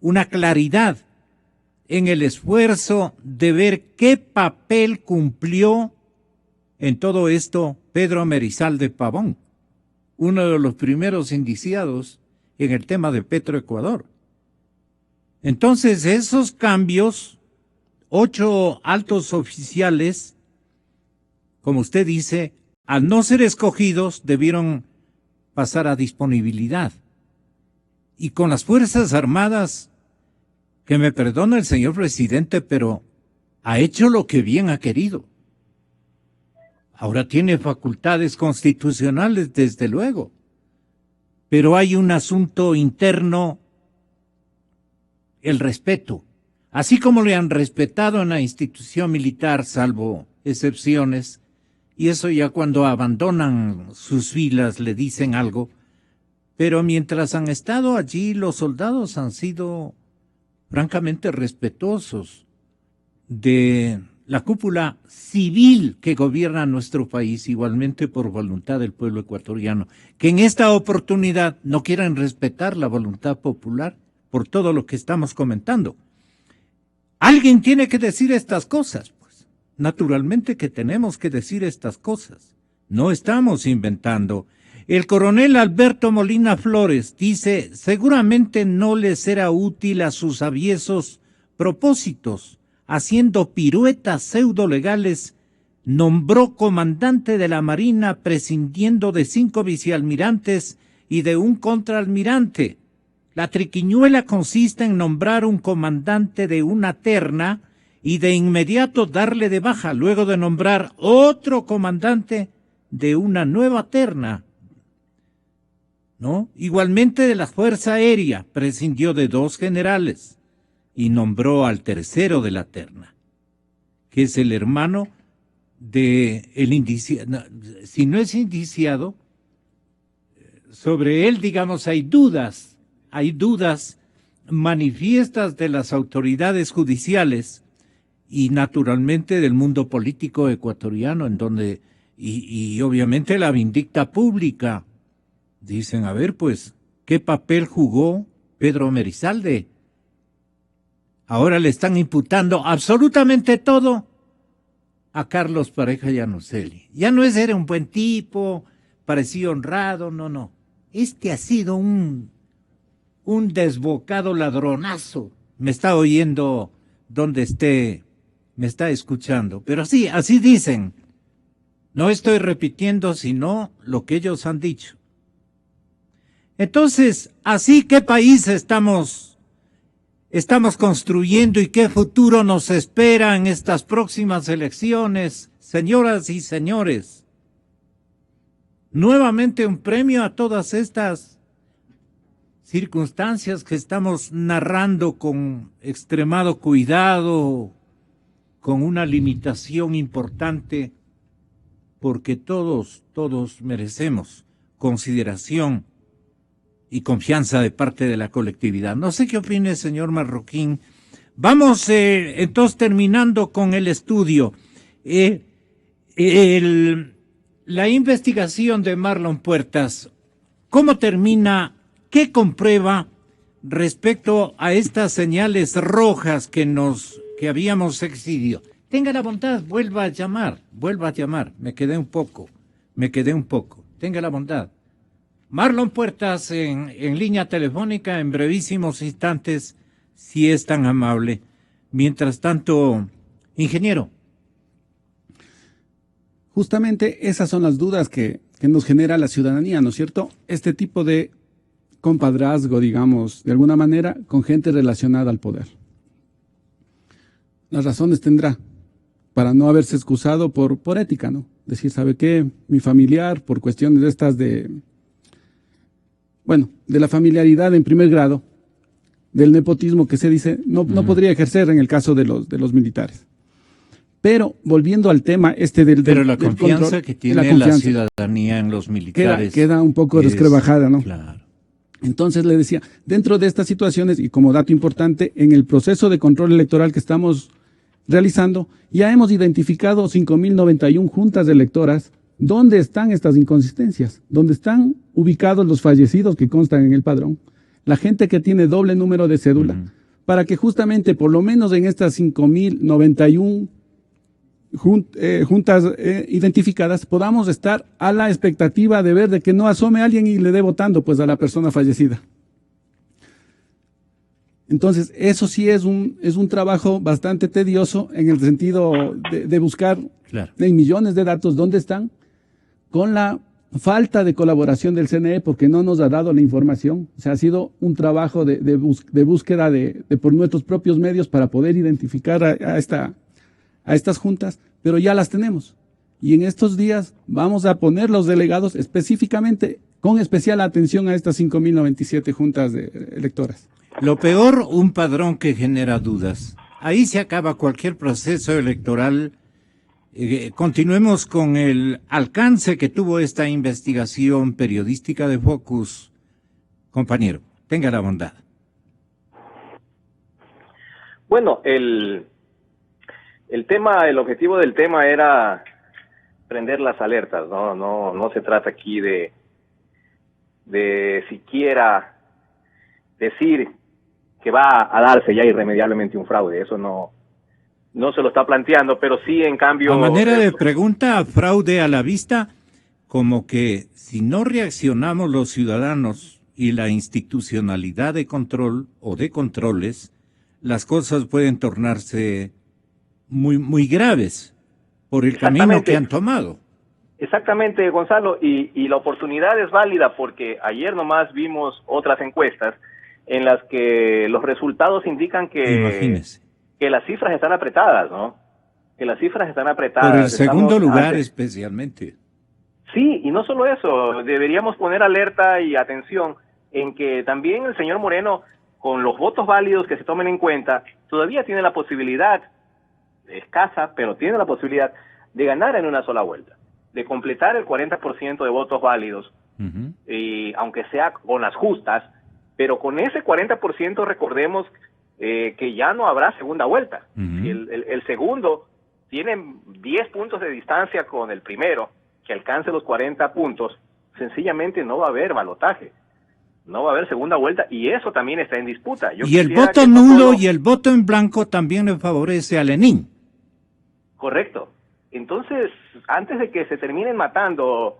una claridad en el esfuerzo de ver qué papel cumplió en todo esto Pedro Amerizalde Pavón, uno de los primeros indiciados en el tema de Petroecuador. Entonces, esos cambios, 8 altos oficiales, como usted dice, al no ser escogidos, debieron pasar a disponibilidad. Y con las Fuerzas Armadas, que me perdone el señor presidente, pero ha hecho lo que bien ha querido. Ahora tiene facultades constitucionales, desde luego, pero hay un asunto interno, el respeto. Así como le han respetado en la institución militar, salvo excepciones, y eso ya cuando abandonan sus filas le dicen algo, pero mientras han estado allí, los soldados han sido francamente respetuosos de la cúpula civil que gobierna nuestro país, igualmente por voluntad del pueblo ecuatoriano, que en esta oportunidad no quieren respetar la voluntad popular por todo lo que estamos comentando. Alguien tiene que decir estas cosas, pues. Naturalmente que tenemos que decir estas cosas. No estamos inventando. El coronel Alberto Molina Flores dice, seguramente no les será útil a sus aviesos propósitos, haciendo piruetas pseudolegales, nombró comandante de la Marina prescindiendo de 5 vicealmirantes y de un contraalmirante. La triquiñuela consiste en nombrar un comandante de una terna y de inmediato darle de baja, luego de nombrar otro comandante de una nueva terna, ¿no? Igualmente de la Fuerza Aérea, prescindió de 2 generales y nombró al tercero de la terna, que es el hermano de el indiciado. Si no es indiciado, sobre él, digamos, hay dudas manifiestas de las autoridades judiciales y naturalmente del mundo político ecuatoriano, en donde, y obviamente la vindicta pública, dicen, a ver, pues, ¿qué papel jugó Pedro Amerizalde? Ahora le están imputando absolutamente todo a Carlos Pareja Llanuselli. Ya no es, era un buen tipo, parecía honrado, no. Este ha sido un desbocado ladronazo. Me está oyendo donde esté, me está escuchando. Pero sí, así dicen. No estoy repitiendo sino lo que ellos han dicho. Entonces, así, ¿qué país estamos construyendo y qué futuro nos espera en estas próximas elecciones, señoras y señores? Nuevamente un premio a todas estas circunstancias que estamos narrando con extremado cuidado, con una limitación importante, porque todos merecemos consideración y confianza de parte de la colectividad. No sé qué opine, señor Marroquín. Vamos entonces terminando con el estudio. La investigación de Marlon Puertas, ¿cómo termina? ¿Qué comprueba respecto a estas señales rojas que habíamos exhibido? Tenga la bondad, vuelva a llamar. Me quedé un poco. Tenga la bondad. Marlon Puertas en línea telefónica en brevísimos instantes, si es tan amable. Mientras tanto, ingeniero. Justamente esas son las dudas que nos genera la ciudadanía, ¿no es cierto? Este tipo de compadrazgo, digamos, de alguna manera, con gente relacionada al poder. Las razones tendrá para no haberse excusado por ética, ¿no? Decir, ¿sabe qué? Mi familiar, por cuestiones de estas de la familiaridad en primer grado, del nepotismo que se dice, no podría ejercer en el caso de los militares. Pero volviendo al tema Pero la del confianza control, que tiene la ciudadanía en los militares queda un poco resquebrajada, ¿no? Claro. Entonces le decía, dentro de estas situaciones, y como dato importante, en el proceso de control electoral que estamos realizando, ya hemos identificado 5.091 juntas electoras. ¿Dónde están estas inconsistencias? ¿Dónde están ubicados los fallecidos que constan en el padrón? La gente que tiene doble número de cédula, para que justamente por lo menos en estas 5.091 juntas identificadas podamos estar a la expectativa de ver de que no asome alguien y le dé votando pues a la persona fallecida. Entonces, eso sí es un trabajo bastante tedioso en el sentido de buscar en millones de datos dónde están, con la falta de colaboración del CNE porque no nos ha dado la información. O sea, ha sido un trabajo de búsqueda por nuestros propios medios para poder identificar a estas juntas, pero ya las tenemos. Y en estos días vamos a poner los delegados específicamente con especial atención a estas 5.097 juntas electoras. Lo peor, un padrón que genera dudas. Ahí se acaba cualquier proceso electoral. Continuemos con el alcance que tuvo esta investigación periodística de Focus. Compañero, tenga la bondad. Bueno, el objetivo del tema era prender las alertas, no se trata aquí de siquiera decir que va a darse ya irremediablemente un fraude. Eso no se lo está planteando, pero sí, en cambio... A manera de pregunta, fraude a la vista, como que si no reaccionamos los ciudadanos y la institucionalidad de control o de controles, las cosas pueden tornarse muy, muy graves por el camino que han tomado. Exactamente, Gonzalo, y la oportunidad es válida porque ayer nomás vimos otras encuestas en las que los resultados indican que las cifras están apretadas, ¿no? Que las cifras están apretadas. Por el segundo lugar especialmente. Sí, y no solo eso, deberíamos poner alerta y atención en que también el señor Moreno, con los votos válidos que se tomen en cuenta, todavía tiene la posibilidad, escasa, pero tiene la posibilidad de ganar en una sola vuelta, de completar el 40% de votos válidos, y aunque sea con las justas, pero con ese 40% recordemos que ya no habrá segunda vuelta. El segundo tiene 10 puntos de distancia con el primero, que alcance los 40 puntos, sencillamente no va a haber balotaje, no va a haber segunda vuelta, y eso también está en disputa. Y el voto nulo y el voto en blanco también le favorece a Lenin. Correcto. Entonces, antes de que se terminen matando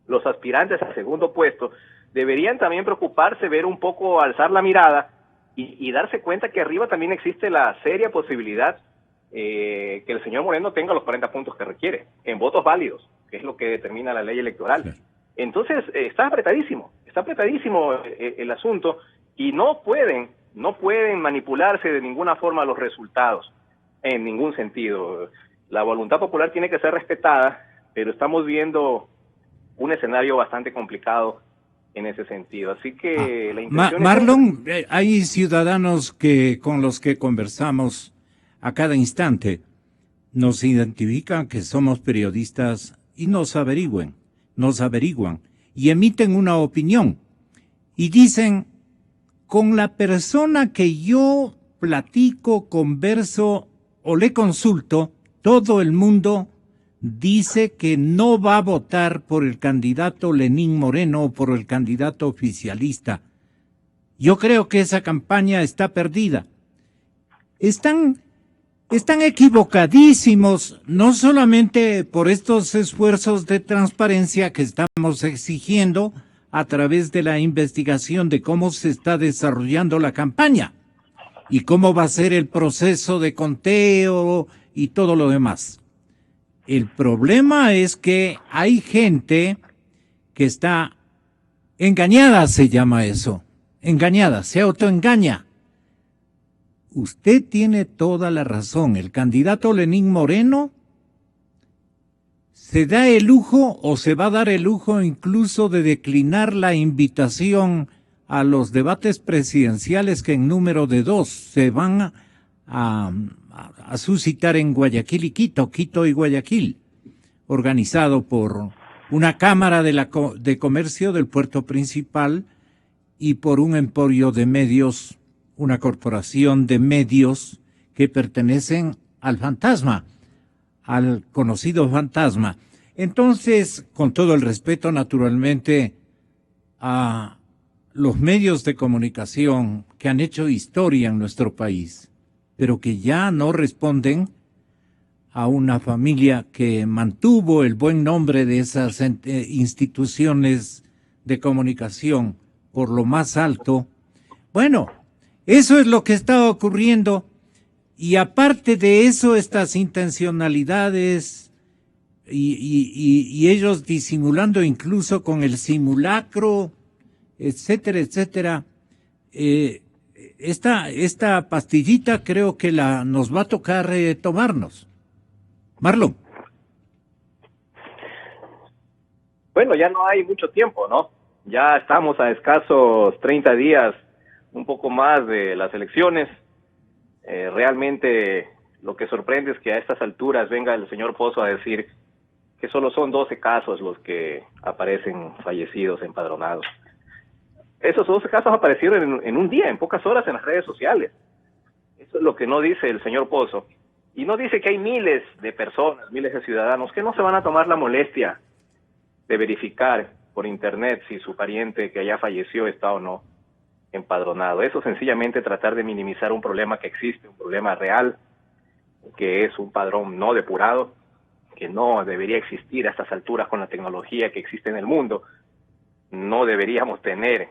los aspirantes al segundo puesto, deberían también preocuparse, ver un poco, alzar la mirada y darse cuenta que arriba también existe la seria posibilidad que el señor Moreno tenga los 40 puntos que requiere, en votos válidos, que es lo que determina la ley electoral. Claro. Entonces, está apretadísimo el asunto, y no pueden manipularse de ninguna forma los resultados, en ningún sentido. La voluntad popular tiene que ser respetada, pero estamos viendo un escenario bastante complicado en ese sentido. Así que la intención Marlon, hay ciudadanos con los que conversamos a cada instante, nos identifican que somos periodistas y nos averiguan y emiten una opinión y dicen, con la persona que yo platico, converso o le consulto, todo el mundo dice que no va a votar por el candidato Lenín Moreno o por el candidato oficialista. Yo creo que esa campaña está perdida. Están equivocadísimos, no solamente por estos esfuerzos de transparencia que estamos exigiendo a través de la investigación de cómo se está desarrollando la campaña y cómo va a ser el proceso de conteo y todo lo demás. El problema es que hay gente que está Engañada se llama eso. Engañada, se autoengaña. Usted tiene toda la razón. El candidato Lenín Moreno se da el lujo o se va a dar el lujo incluso de declinar la invitación a los debates presidenciales que en número de 2 se van a suscitar en Guayaquil y Quito y Guayaquil, organizado por una cámara de comercio del puerto principal y por un emporio de medios, una corporación de medios que pertenecen al fantasma, al conocido fantasma. Entonces, con todo el respeto, naturalmente, a los medios de comunicación que han hecho historia en nuestro país, pero que ya no responden a una familia que mantuvo el buen nombre de esas instituciones de comunicación por lo más alto. Bueno, eso es lo que está ocurriendo, y aparte de eso, estas intencionalidades y ellos disimulando incluso con el simulacro, etcétera, etcétera. Esta pastillita creo que nos va a tocar tomarnos. Marlon. Bueno, ya no hay mucho tiempo, ¿no? Ya estamos a escasos 30 días, un poco más de las elecciones. Realmente lo que sorprende es que a estas alturas venga el señor Pozo a decir que solo son 12 casos los que aparecen fallecidos empadronados. Esos 12 casos aparecieron en un día, en pocas horas, en las redes sociales. Eso es lo que no dice el señor Pozo. Y no dice que hay miles de personas, miles de ciudadanos que no se van a tomar la molestia de verificar por internet si su pariente que ya falleció está o no empadronado. Eso sencillamente tratar de minimizar un problema que existe, un problema real, que es un padrón no depurado, que no debería existir a estas alturas con la tecnología que existe en el mundo. No deberíamos tener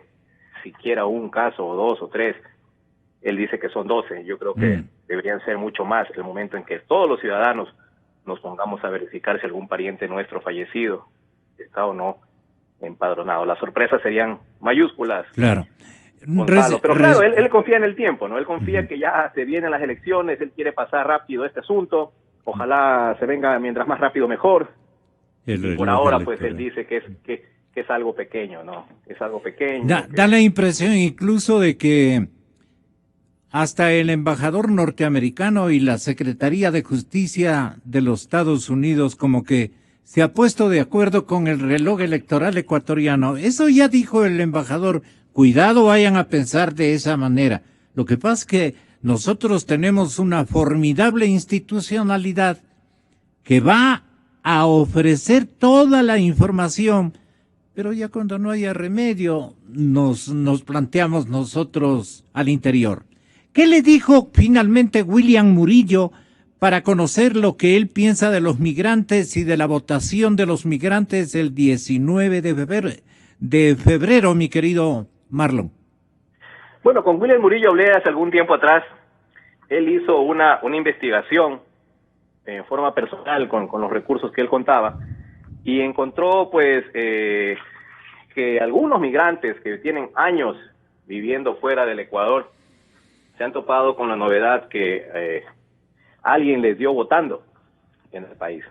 siquiera un caso o 2 o 3. Él dice que son 12. Yo creo que deberían ser mucho más el momento en que todos los ciudadanos nos pongamos a verificar si algún pariente nuestro fallecido está o no empadronado. Las sorpresas serían mayúsculas. Claro. Gonzalo. Pero claro, él confía en el tiempo, ¿no? Él confía que ya se vienen las elecciones, él quiere pasar rápido este asunto. Ojalá se venga mientras más rápido mejor. Por ahora, pues él dice que es algo pequeño, ¿no? Es algo pequeño. Da la impresión incluso de que hasta el embajador norteamericano y la Secretaría de Justicia de los Estados Unidos como que se ha puesto de acuerdo con el reloj electoral ecuatoriano. Eso ya dijo el embajador. Cuidado, vayan a pensar de esa manera. Lo que pasa es que nosotros tenemos una formidable institucionalidad que va a ofrecer toda la información, pero ya cuando no haya remedio, nos planteamos nosotros al interior. ¿Qué le dijo finalmente William Murillo para conocer lo que él piensa de los migrantes y de la votación de los migrantes el 19 de febrero, mi querido Marlon? Bueno, con William Murillo hablé hace algún tiempo atrás. Él hizo una investigación en forma personal con los recursos que él contaba y encontró pues que algunos migrantes que tienen años viviendo fuera del Ecuador se han topado con la novedad que alguien les dio votando en el país.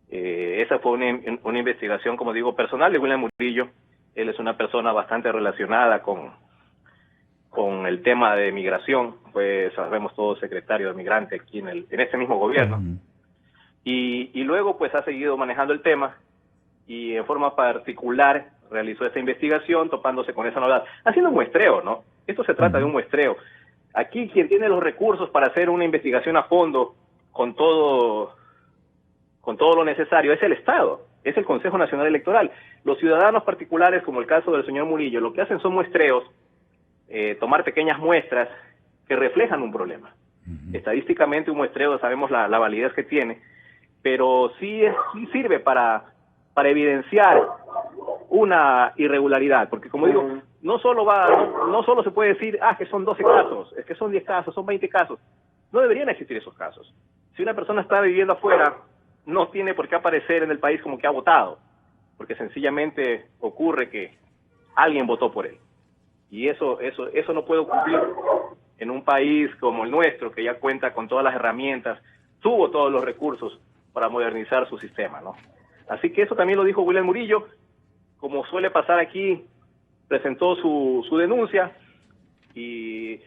Esa fue una investigación, como digo, personal de William Murillo. Él es una persona bastante relacionada con el tema de migración, pues sabemos todos secretario de migrante aquí en este mismo gobierno. Y luego pues ha seguido manejando el tema y en forma particular realizó esa investigación topándose con esa novedad, haciendo un muestreo, ¿no? Esto se trata de un muestreo. Aquí quien tiene los recursos para hacer una investigación a fondo con todo lo necesario es el Estado, es el Consejo Nacional Electoral. Los ciudadanos particulares, como el caso del señor Murillo, lo que hacen son muestreos, tomar pequeñas muestras que reflejan un problema. Estadísticamente un muestreo sabemos la validez que tiene, pero sí sirve para evidenciar una irregularidad, porque como digo, no solo se puede decir, que son 12 casos, es que son 10 casos, son 20 casos. No deberían existir esos casos. Si una persona está viviendo afuera, no tiene por qué aparecer en el país como que ha votado, porque sencillamente ocurre que alguien votó por él. Y eso no puede ocurrir en un país como el nuestro, que ya cuenta con todas las herramientas, tuvo todos los recursos para modernizar su sistema, ¿no? Así que eso también lo dijo William Murillo. Como suele pasar aquí, presentó su denuncia y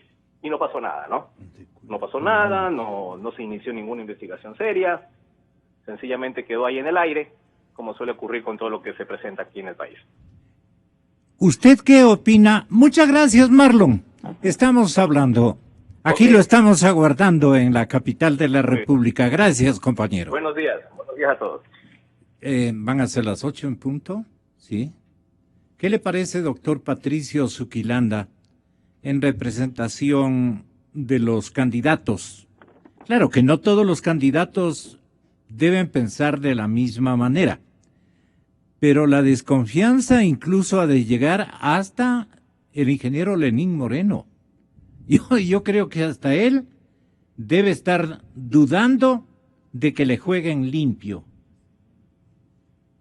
no pasó nada, ¿no? No pasó nada, no se inició ninguna investigación seria, sencillamente quedó ahí en el aire, como suele ocurrir con todo lo que se presenta aquí en el país. ¿Usted qué opina? Muchas gracias, Marlon. Estamos hablando. Aquí Okay. Lo estamos aguardando en la capital de la República. Gracias, compañero. Buenos días a todos. ¿Van a ser las 8 en punto? Sí. ¿Qué le parece, doctor Patricio Zuquilanda, en representación de los candidatos? Claro que no todos los candidatos deben pensar de la misma manera, pero la desconfianza incluso ha de llegar hasta el ingeniero Lenín Moreno. Yo creo que hasta él debe estar dudando de que le jueguen limpio,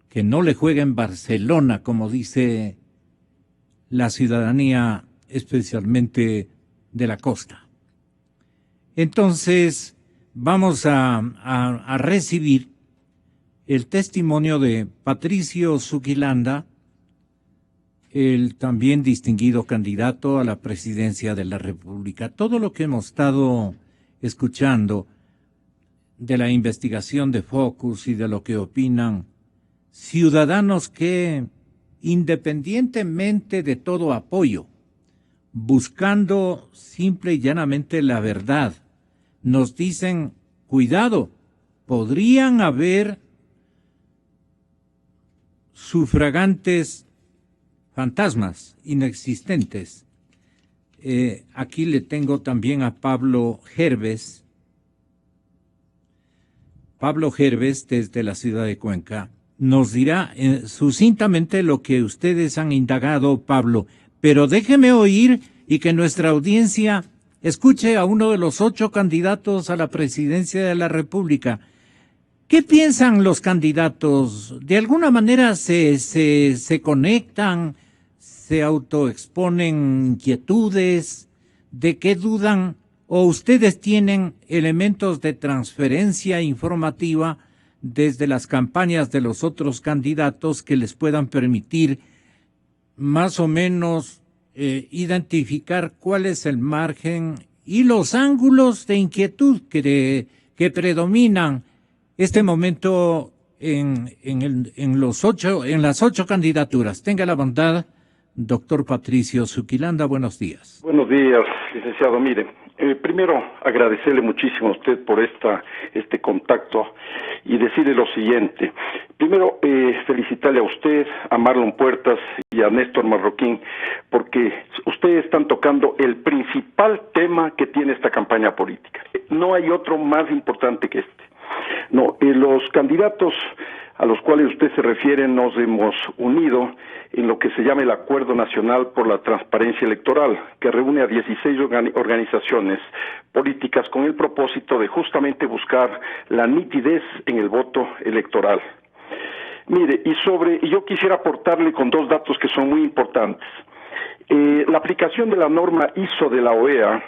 que no le jueguen Barcelona, como dice la ciudadanía, especialmente de la costa. Entonces, vamos a recibir el testimonio de Patricio Zuquilanda, el también distinguido candidato a la presidencia de la República. Todo lo que hemos estado escuchando de la investigación de Focus y de lo que opinan ciudadanos que, independientemente de todo apoyo, buscando simple y llanamente la verdad, nos dicen, cuidado, podrían haber sufragantes fantasmas inexistentes. Aquí le tengo también a Pablo Gerves. Pablo Gerves, desde la ciudad de Cuenca, nos dirá sucintamente lo que ustedes han indagado, Pablo, pero déjeme oír y que nuestra audiencia escuche a uno de los 8 candidatos a la presidencia de la República. ¿Qué piensan los candidatos? ¿De alguna manera se conectan, se autoexponen inquietudes? ¿De qué dudan? ¿O ustedes tienen elementos de transferencia informativa desde las campañas de los otros candidatos que les puedan permitir más o menos identificar cuál es el margen y los ángulos de inquietud que predominan este momento en las 8 candidaturas? Tenga la bondad, doctor Patricio Zuquilanda, buenos días. Buenos días, licenciado. Mire, primero agradecerle muchísimo a usted por este contacto y decirle lo siguiente. Primero, felicitarle a usted, a Marlon Puertas y a Néstor Marroquín, porque ustedes están tocando el principal tema que tiene esta campaña política. No hay otro más importante que este. No, los candidatos a los cuales usted se refiere nos hemos unido en lo que se llama el Acuerdo Nacional por la Transparencia Electoral, que reúne a 16 organizaciones políticas con el propósito de justamente buscar la nitidez en el voto electoral. Mire, y yo quisiera aportarle con 2 datos que son muy importantes. La aplicación de la norma ISO de la OEA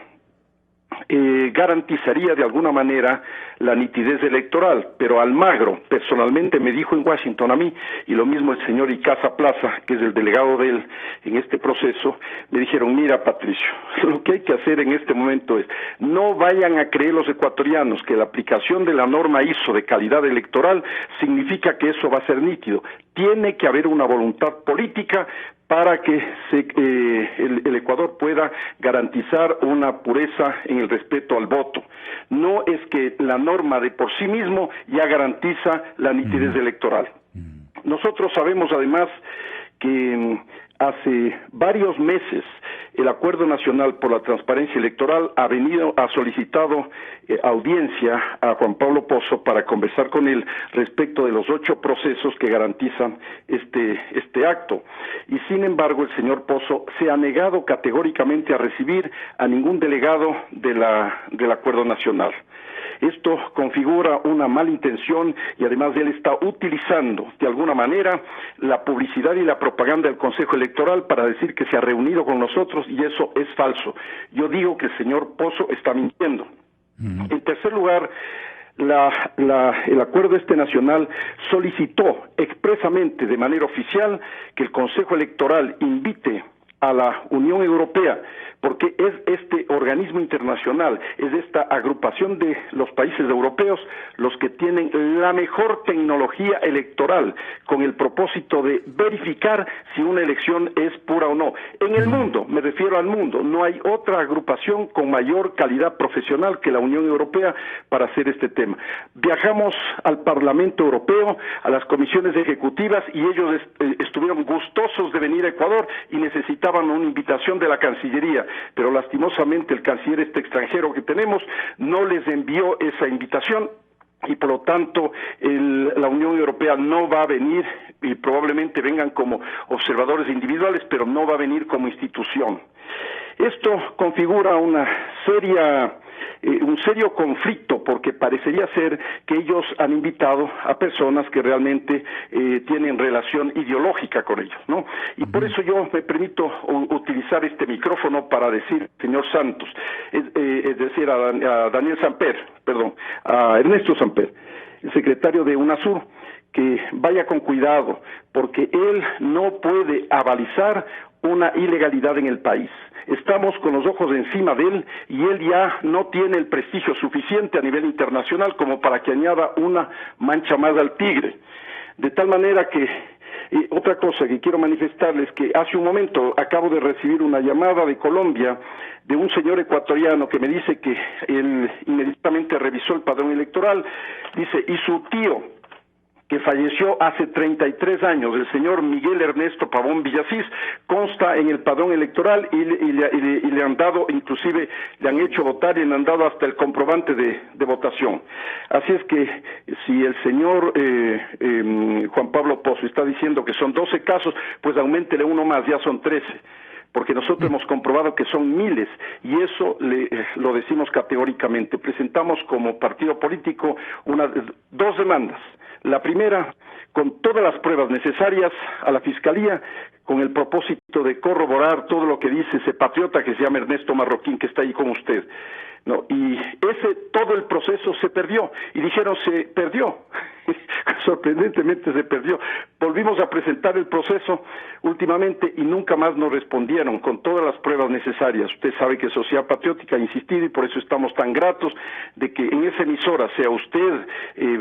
garantizaría de alguna manera la nitidez electoral, pero Almagro personalmente me dijo en Washington a mí, y lo mismo el señor Icaza Plaza, que es el delegado de él en este proceso, me dijeron, mira Patricio, lo que hay que hacer en este momento es, no vayan a creer los ecuatorianos que la aplicación de la norma ISO de calidad electoral significa que eso va a ser nítido. Tiene que haber una voluntad política para que el Ecuador pueda garantizar una pureza en el respeto al voto. No es que la norma de por sí mismo ya garantiza la nitidez electoral. Nosotros sabemos además que hace varios meses el Acuerdo Nacional por la Transparencia Electoral ha solicitado audiencia a Juan Pablo Pozo para conversar con él respecto de los 8 procesos que garantizan este acto. Y sin embargo el señor Pozo se ha negado categóricamente a recibir a ningún delegado del Acuerdo Nacional. Esto configura una mala intención y además él está utilizando de alguna manera la publicidad y la propaganda del Consejo Electoral para decir que se ha reunido con nosotros, y eso es falso. Yo digo que el señor Pozo está mintiendo. En tercer lugar, el acuerdo nacional solicitó expresamente de manera oficial que el Consejo Electoral invite a la Unión Europea, porque es este organismo internacional, es esta agrupación de los países europeos los que tienen la mejor tecnología electoral, con el propósito de verificar si una elección es pura o no. En el mundo, me refiero al mundo, no hay otra agrupación con mayor calidad profesional que la Unión Europea para hacer este tema. Viajamos al Parlamento Europeo, a las comisiones ejecutivas, y ellos estuvieron gustosos de venir a Ecuador y necesitaban una invitación de la Cancillería, pero lastimosamente el canciller extranjero que tenemos no les envió esa invitación, y por lo tanto la Unión Europea no va a venir, y probablemente vengan como observadores individuales, pero no va a venir como institución. Esto configura un serio conflicto, porque parecería ser que ellos han invitado a personas que realmente tienen relación ideológica con ellos, ¿no? Y por eso yo me permito utilizar este micrófono para decir, señor Santos, es decir, a Daniel Samper, a Ernesto Samper, el secretario de UNASUR, que vaya con cuidado, porque él no puede avalizar una ilegalidad en el país. Estamos con los ojos encima de él, y él ya no tiene el prestigio suficiente a nivel internacional como para que añada una mancha más al tigre. De tal manera que, otra cosa que quiero manifestarles, que hace un momento acabo de recibir una llamada de Colombia de un señor ecuatoriano que me dice que él inmediatamente revisó el padrón electoral, dice, y su tío, que falleció hace 33 años, el señor Miguel Ernesto Pavón Villasís, consta en el padrón electoral, y le han dado, inclusive le han hecho votar y le han dado hasta el comprobante de votación. Así es que si el señor Juan Pablo Pozo está diciendo que son 12 casos, pues auméntele uno más, ya son 13. Porque nosotros hemos comprobado que son miles, y eso lo decimos categóricamente. Presentamos como partido político dos demandas. La primera, con todas las pruebas necesarias a la Fiscalía, con el propósito de corroborar todo lo que dice ese patriota que se llama Ernesto Marroquín, que está ahí con usted. No, y todo el proceso se perdió, y dijeron se perdió, sorprendentemente se perdió. Volvimos a presentar el proceso últimamente y nunca más nos respondieron con todas las pruebas necesarias. Usted sabe que Sociedad Patriótica ha insistido, y por eso estamos tan gratos de que en esa emisora sea usted,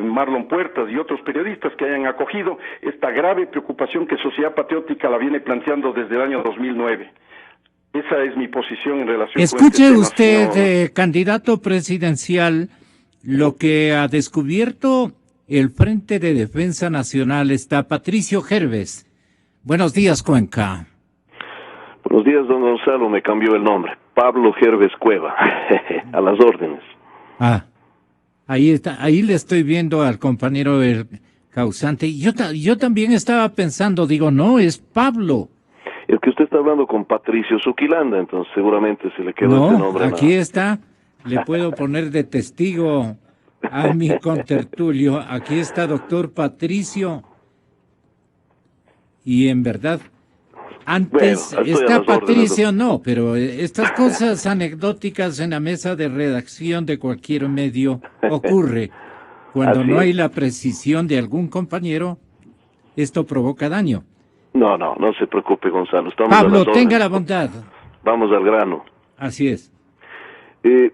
Marlon Puertas y otros periodistas que hayan acogido esta grave preocupación que Sociedad Patriótica la viene planteando desde el año 2009. Esa es mi posición en relación Escuche con este tema, usted, candidato presidencial, lo que ha descubierto el Frente de Defensa Nacional. Está Patricio Gerves. Buenos días, Cuenca. Buenos días, don Gonzalo, me cambió el nombre. Pablo Gerves Cueva, a las órdenes. Ahí está, ahí le estoy viendo al compañero el causante. Yo también estaba pensando, digo, no, es Pablo. Es que usted está hablando con Patricio Zuquilanda, entonces seguramente se le quedó este nombre. No, aquí está, le puedo poner de testigo a mi contertulio. Aquí está doctor Patricio, y en verdad, antes está Patricio, no, pero estas cosas anecdóticas en la mesa de redacción de cualquier medio ocurre. Cuando no hay la precisión de algún compañero, esto provoca daño. No se preocupe, Gonzalo. Pablo, tenga la bondad. Vamos al grano. Así es.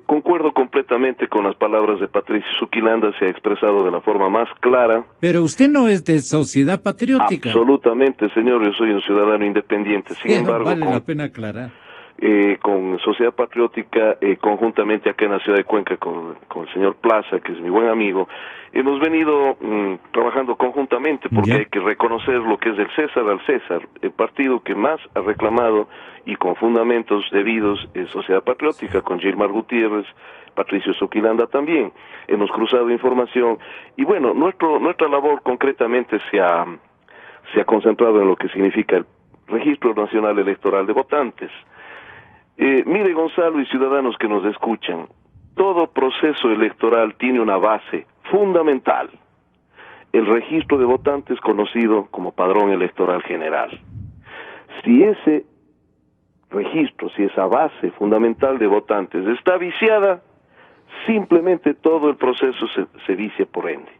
Concuerdo completamente con las palabras de Patricio Zuquilanda, se ha expresado de la forma más clara. Pero usted no es de Sociedad Patriótica. Absolutamente, señor, yo soy un ciudadano independiente. Sin embargo, vale la pena aclarar. Con Sociedad Patriótica, conjuntamente acá en la ciudad de Cuenca, con el señor Plaza, que es mi buen amigo, hemos venido trabajando conjuntamente, porque hay que reconocer lo que es del César al César. El partido que más ha reclamado, y con fundamentos debidos, es Sociedad Patriótica, con Gilmar Gutiérrez, Patricio Zuquilanda también. Hemos cruzado información, y bueno, nuestra labor concretamente se ha concentrado en lo que significa el Registro Nacional Electoral de Votantes. Mire, Gonzalo y ciudadanos que nos escuchan, todo proceso electoral tiene una base fundamental: el registro de votantes, conocido como padrón electoral general. Si ese registro, si esa base fundamental de votantes está viciada, simplemente todo el proceso se vicia por ende.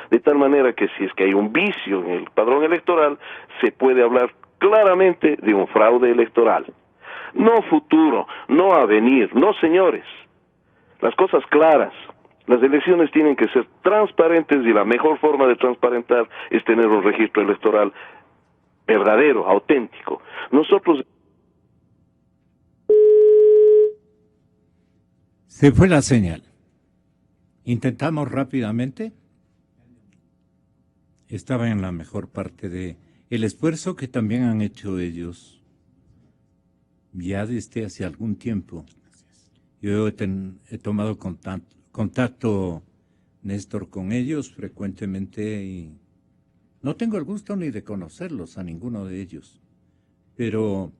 De tal manera que si es que hay un vicio en el padrón electoral, se puede hablar claramente de un fraude electoral. No futuro, no avenir, no señores. Las cosas claras. Las elecciones tienen que ser transparentes y la mejor forma de transparentar es tener un registro electoral verdadero, auténtico. Nosotros... Se fue la señal. Intentamos rápidamente. Estaba en la mejor parte de el esfuerzo que también han hecho ellos ya desde hace algún tiempo. Yo he tomado contacto, Néstor, con ellos frecuentemente y no tengo el gusto ni de conocerlos a ninguno de ellos, pero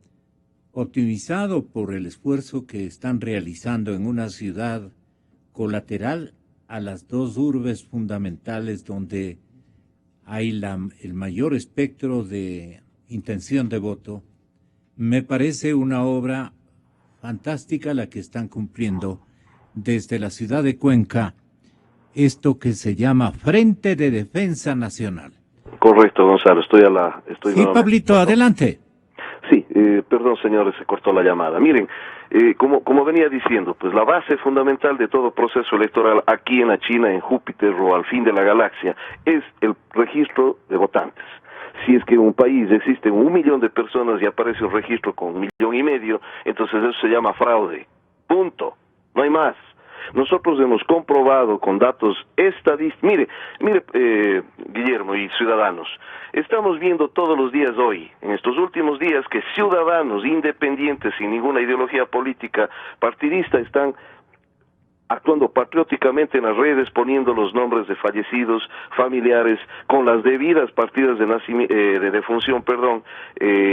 optimizado por el esfuerzo que están realizando en una ciudad colateral a las dos urbes fundamentales donde hay el mayor espectro de intención de voto, me parece una obra fantástica la que están cumpliendo desde la ciudad de Cuenca, esto que se llama Frente de Defensa Nacional. Correcto, Gonzalo, estoy sí, Pablito, adelante. Sí, perdón, señores, se cortó la llamada. Miren, como venía diciendo, pues la base fundamental de todo proceso electoral aquí en la China, en Júpiter o al fin de la galaxia, es el registro de votantes. Si es que en un país existen 1 millón de personas y aparece un registro con 1,5 millones, entonces eso se llama fraude. Punto. No hay más. Nosotros hemos comprobado con datos estadísticos. Mire, Guillermo y ciudadanos, estamos viendo todos los días hoy, en estos últimos días, que ciudadanos independientes, sin ninguna ideología política partidista, están actuando patrióticamente en las redes, poniendo los nombres de fallecidos, familiares, con las debidas partidas de defunción,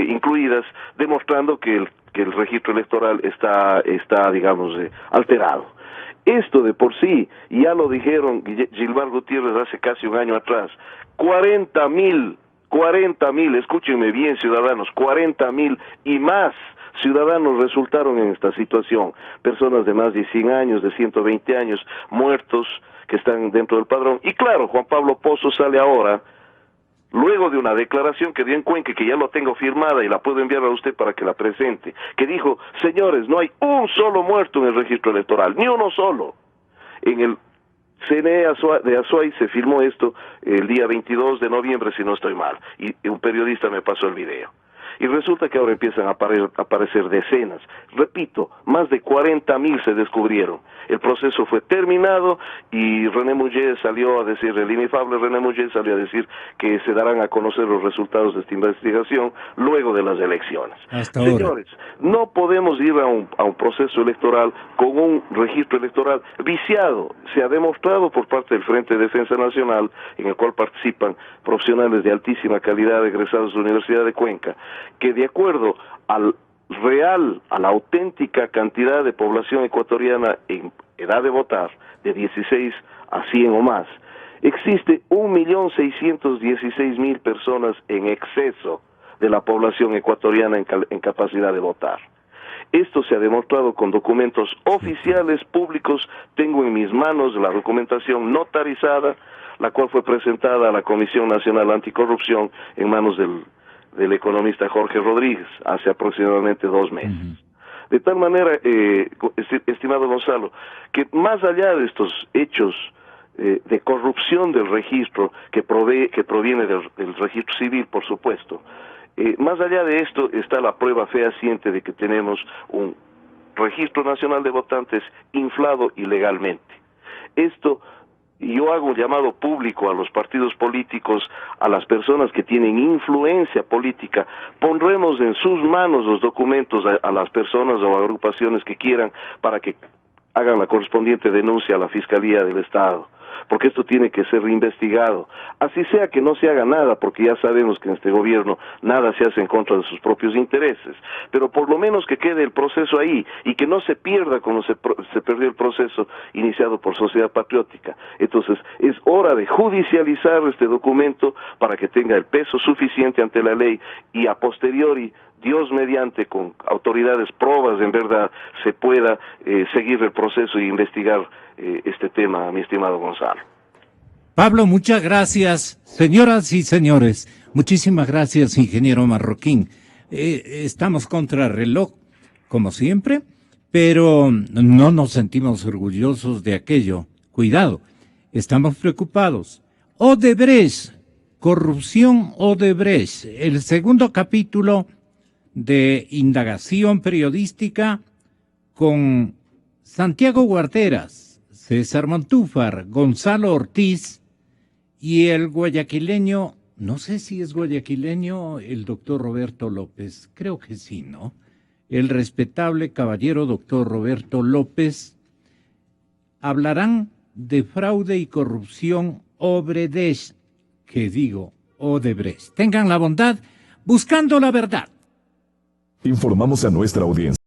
incluidas, demostrando que el registro electoral está digamos, alterado. Esto de por sí, ya lo dijeron Gilmar Gutiérrez hace casi un año atrás, 40,000, escúchenme bien, ciudadanos, 40,000 y más ciudadanos resultaron en esta situación, personas de más de 100 años, de 120 años, muertos que están dentro del padrón. Y claro, Juan Pablo Pozo sale ahora, luego de una declaración que dio en Cuenca, que ya lo tengo firmada y la puedo enviar a usted para que la presente, que dijo: señores, no hay un solo muerto en el registro electoral, ni uno solo. En el CNE de Azuay se firmó esto el día 22 de noviembre, si no estoy mal, y un periodista me pasó el video. Y resulta que ahora empiezan a aparecer decenas. Repito, más de 40,000 se descubrieron. El proceso fue terminado y René Mouget salió a decir, el inefable René Mouget salió a decir que se darán a conocer los resultados de esta investigación luego de las elecciones. Hasta ahora. Señores, no podemos ir a un proceso electoral con un registro electoral viciado. Se ha demostrado por parte del Frente de Defensa Nacional, en el cual participan profesionales de altísima calidad egresados de la Universidad de Cuenca, que de acuerdo a la auténtica cantidad de población ecuatoriana en edad de votar, de 16 a 100 o más, existe 1,616,000 personas en exceso de la población ecuatoriana en capacidad de votar. Esto se ha demostrado con documentos oficiales públicos. Tengo en mis manos la documentación notarizada, la cual fue presentada a la Comisión Nacional Anticorrupción en manos del economista Jorge Rodríguez hace aproximadamente 2 meses. De tal manera, estimado Gonzalo, que más allá de estos hechos de corrupción del registro que proviene del registro civil, por supuesto, más allá de esto está la prueba fehaciente de que tenemos un registro nacional de votantes inflado ilegalmente. Yo hago un llamado público a los partidos políticos, a las personas que tienen influencia política. Pondremos en sus manos los documentos a las personas o agrupaciones que quieran para que hagan la correspondiente denuncia a la Fiscalía del Estado. porque esto tiene que ser reinvestigado. Así sea que no se haga nada, porque ya sabemos que en este gobierno nada se hace en contra de sus propios intereses, pero por lo menos que quede el proceso ahí y que no se pierda como se perdió el proceso iniciado por Sociedad Patriótica. Entonces, es hora de judicializar este documento para que tenga el peso suficiente ante la ley y a posteriori, Dios mediante, con autoridades probas, en verdad, se pueda seguir el proceso e investigar este tema, mi estimado Gonzalo. Pablo, muchas gracias. Señoras y señores, muchísimas gracias, ingeniero Marroquín. Estamos contra reloj, como siempre, pero no nos sentimos orgullosos de aquello. Cuidado, estamos preocupados. Odebrecht, corrupción Odebrecht, el segundo capítulo de indagación periodística con Santiago Guarderas, César Montúfar, Gonzalo Ortiz y el guayaquileño, no sé si es guayaquileño, el doctor Roberto López, creo que sí, ¿no? El respetable caballero doctor Roberto López, hablarán de fraude y corrupción Odebrecht, Odebrecht. Tengan la bondad, buscando la verdad. Informamos a nuestra audiencia.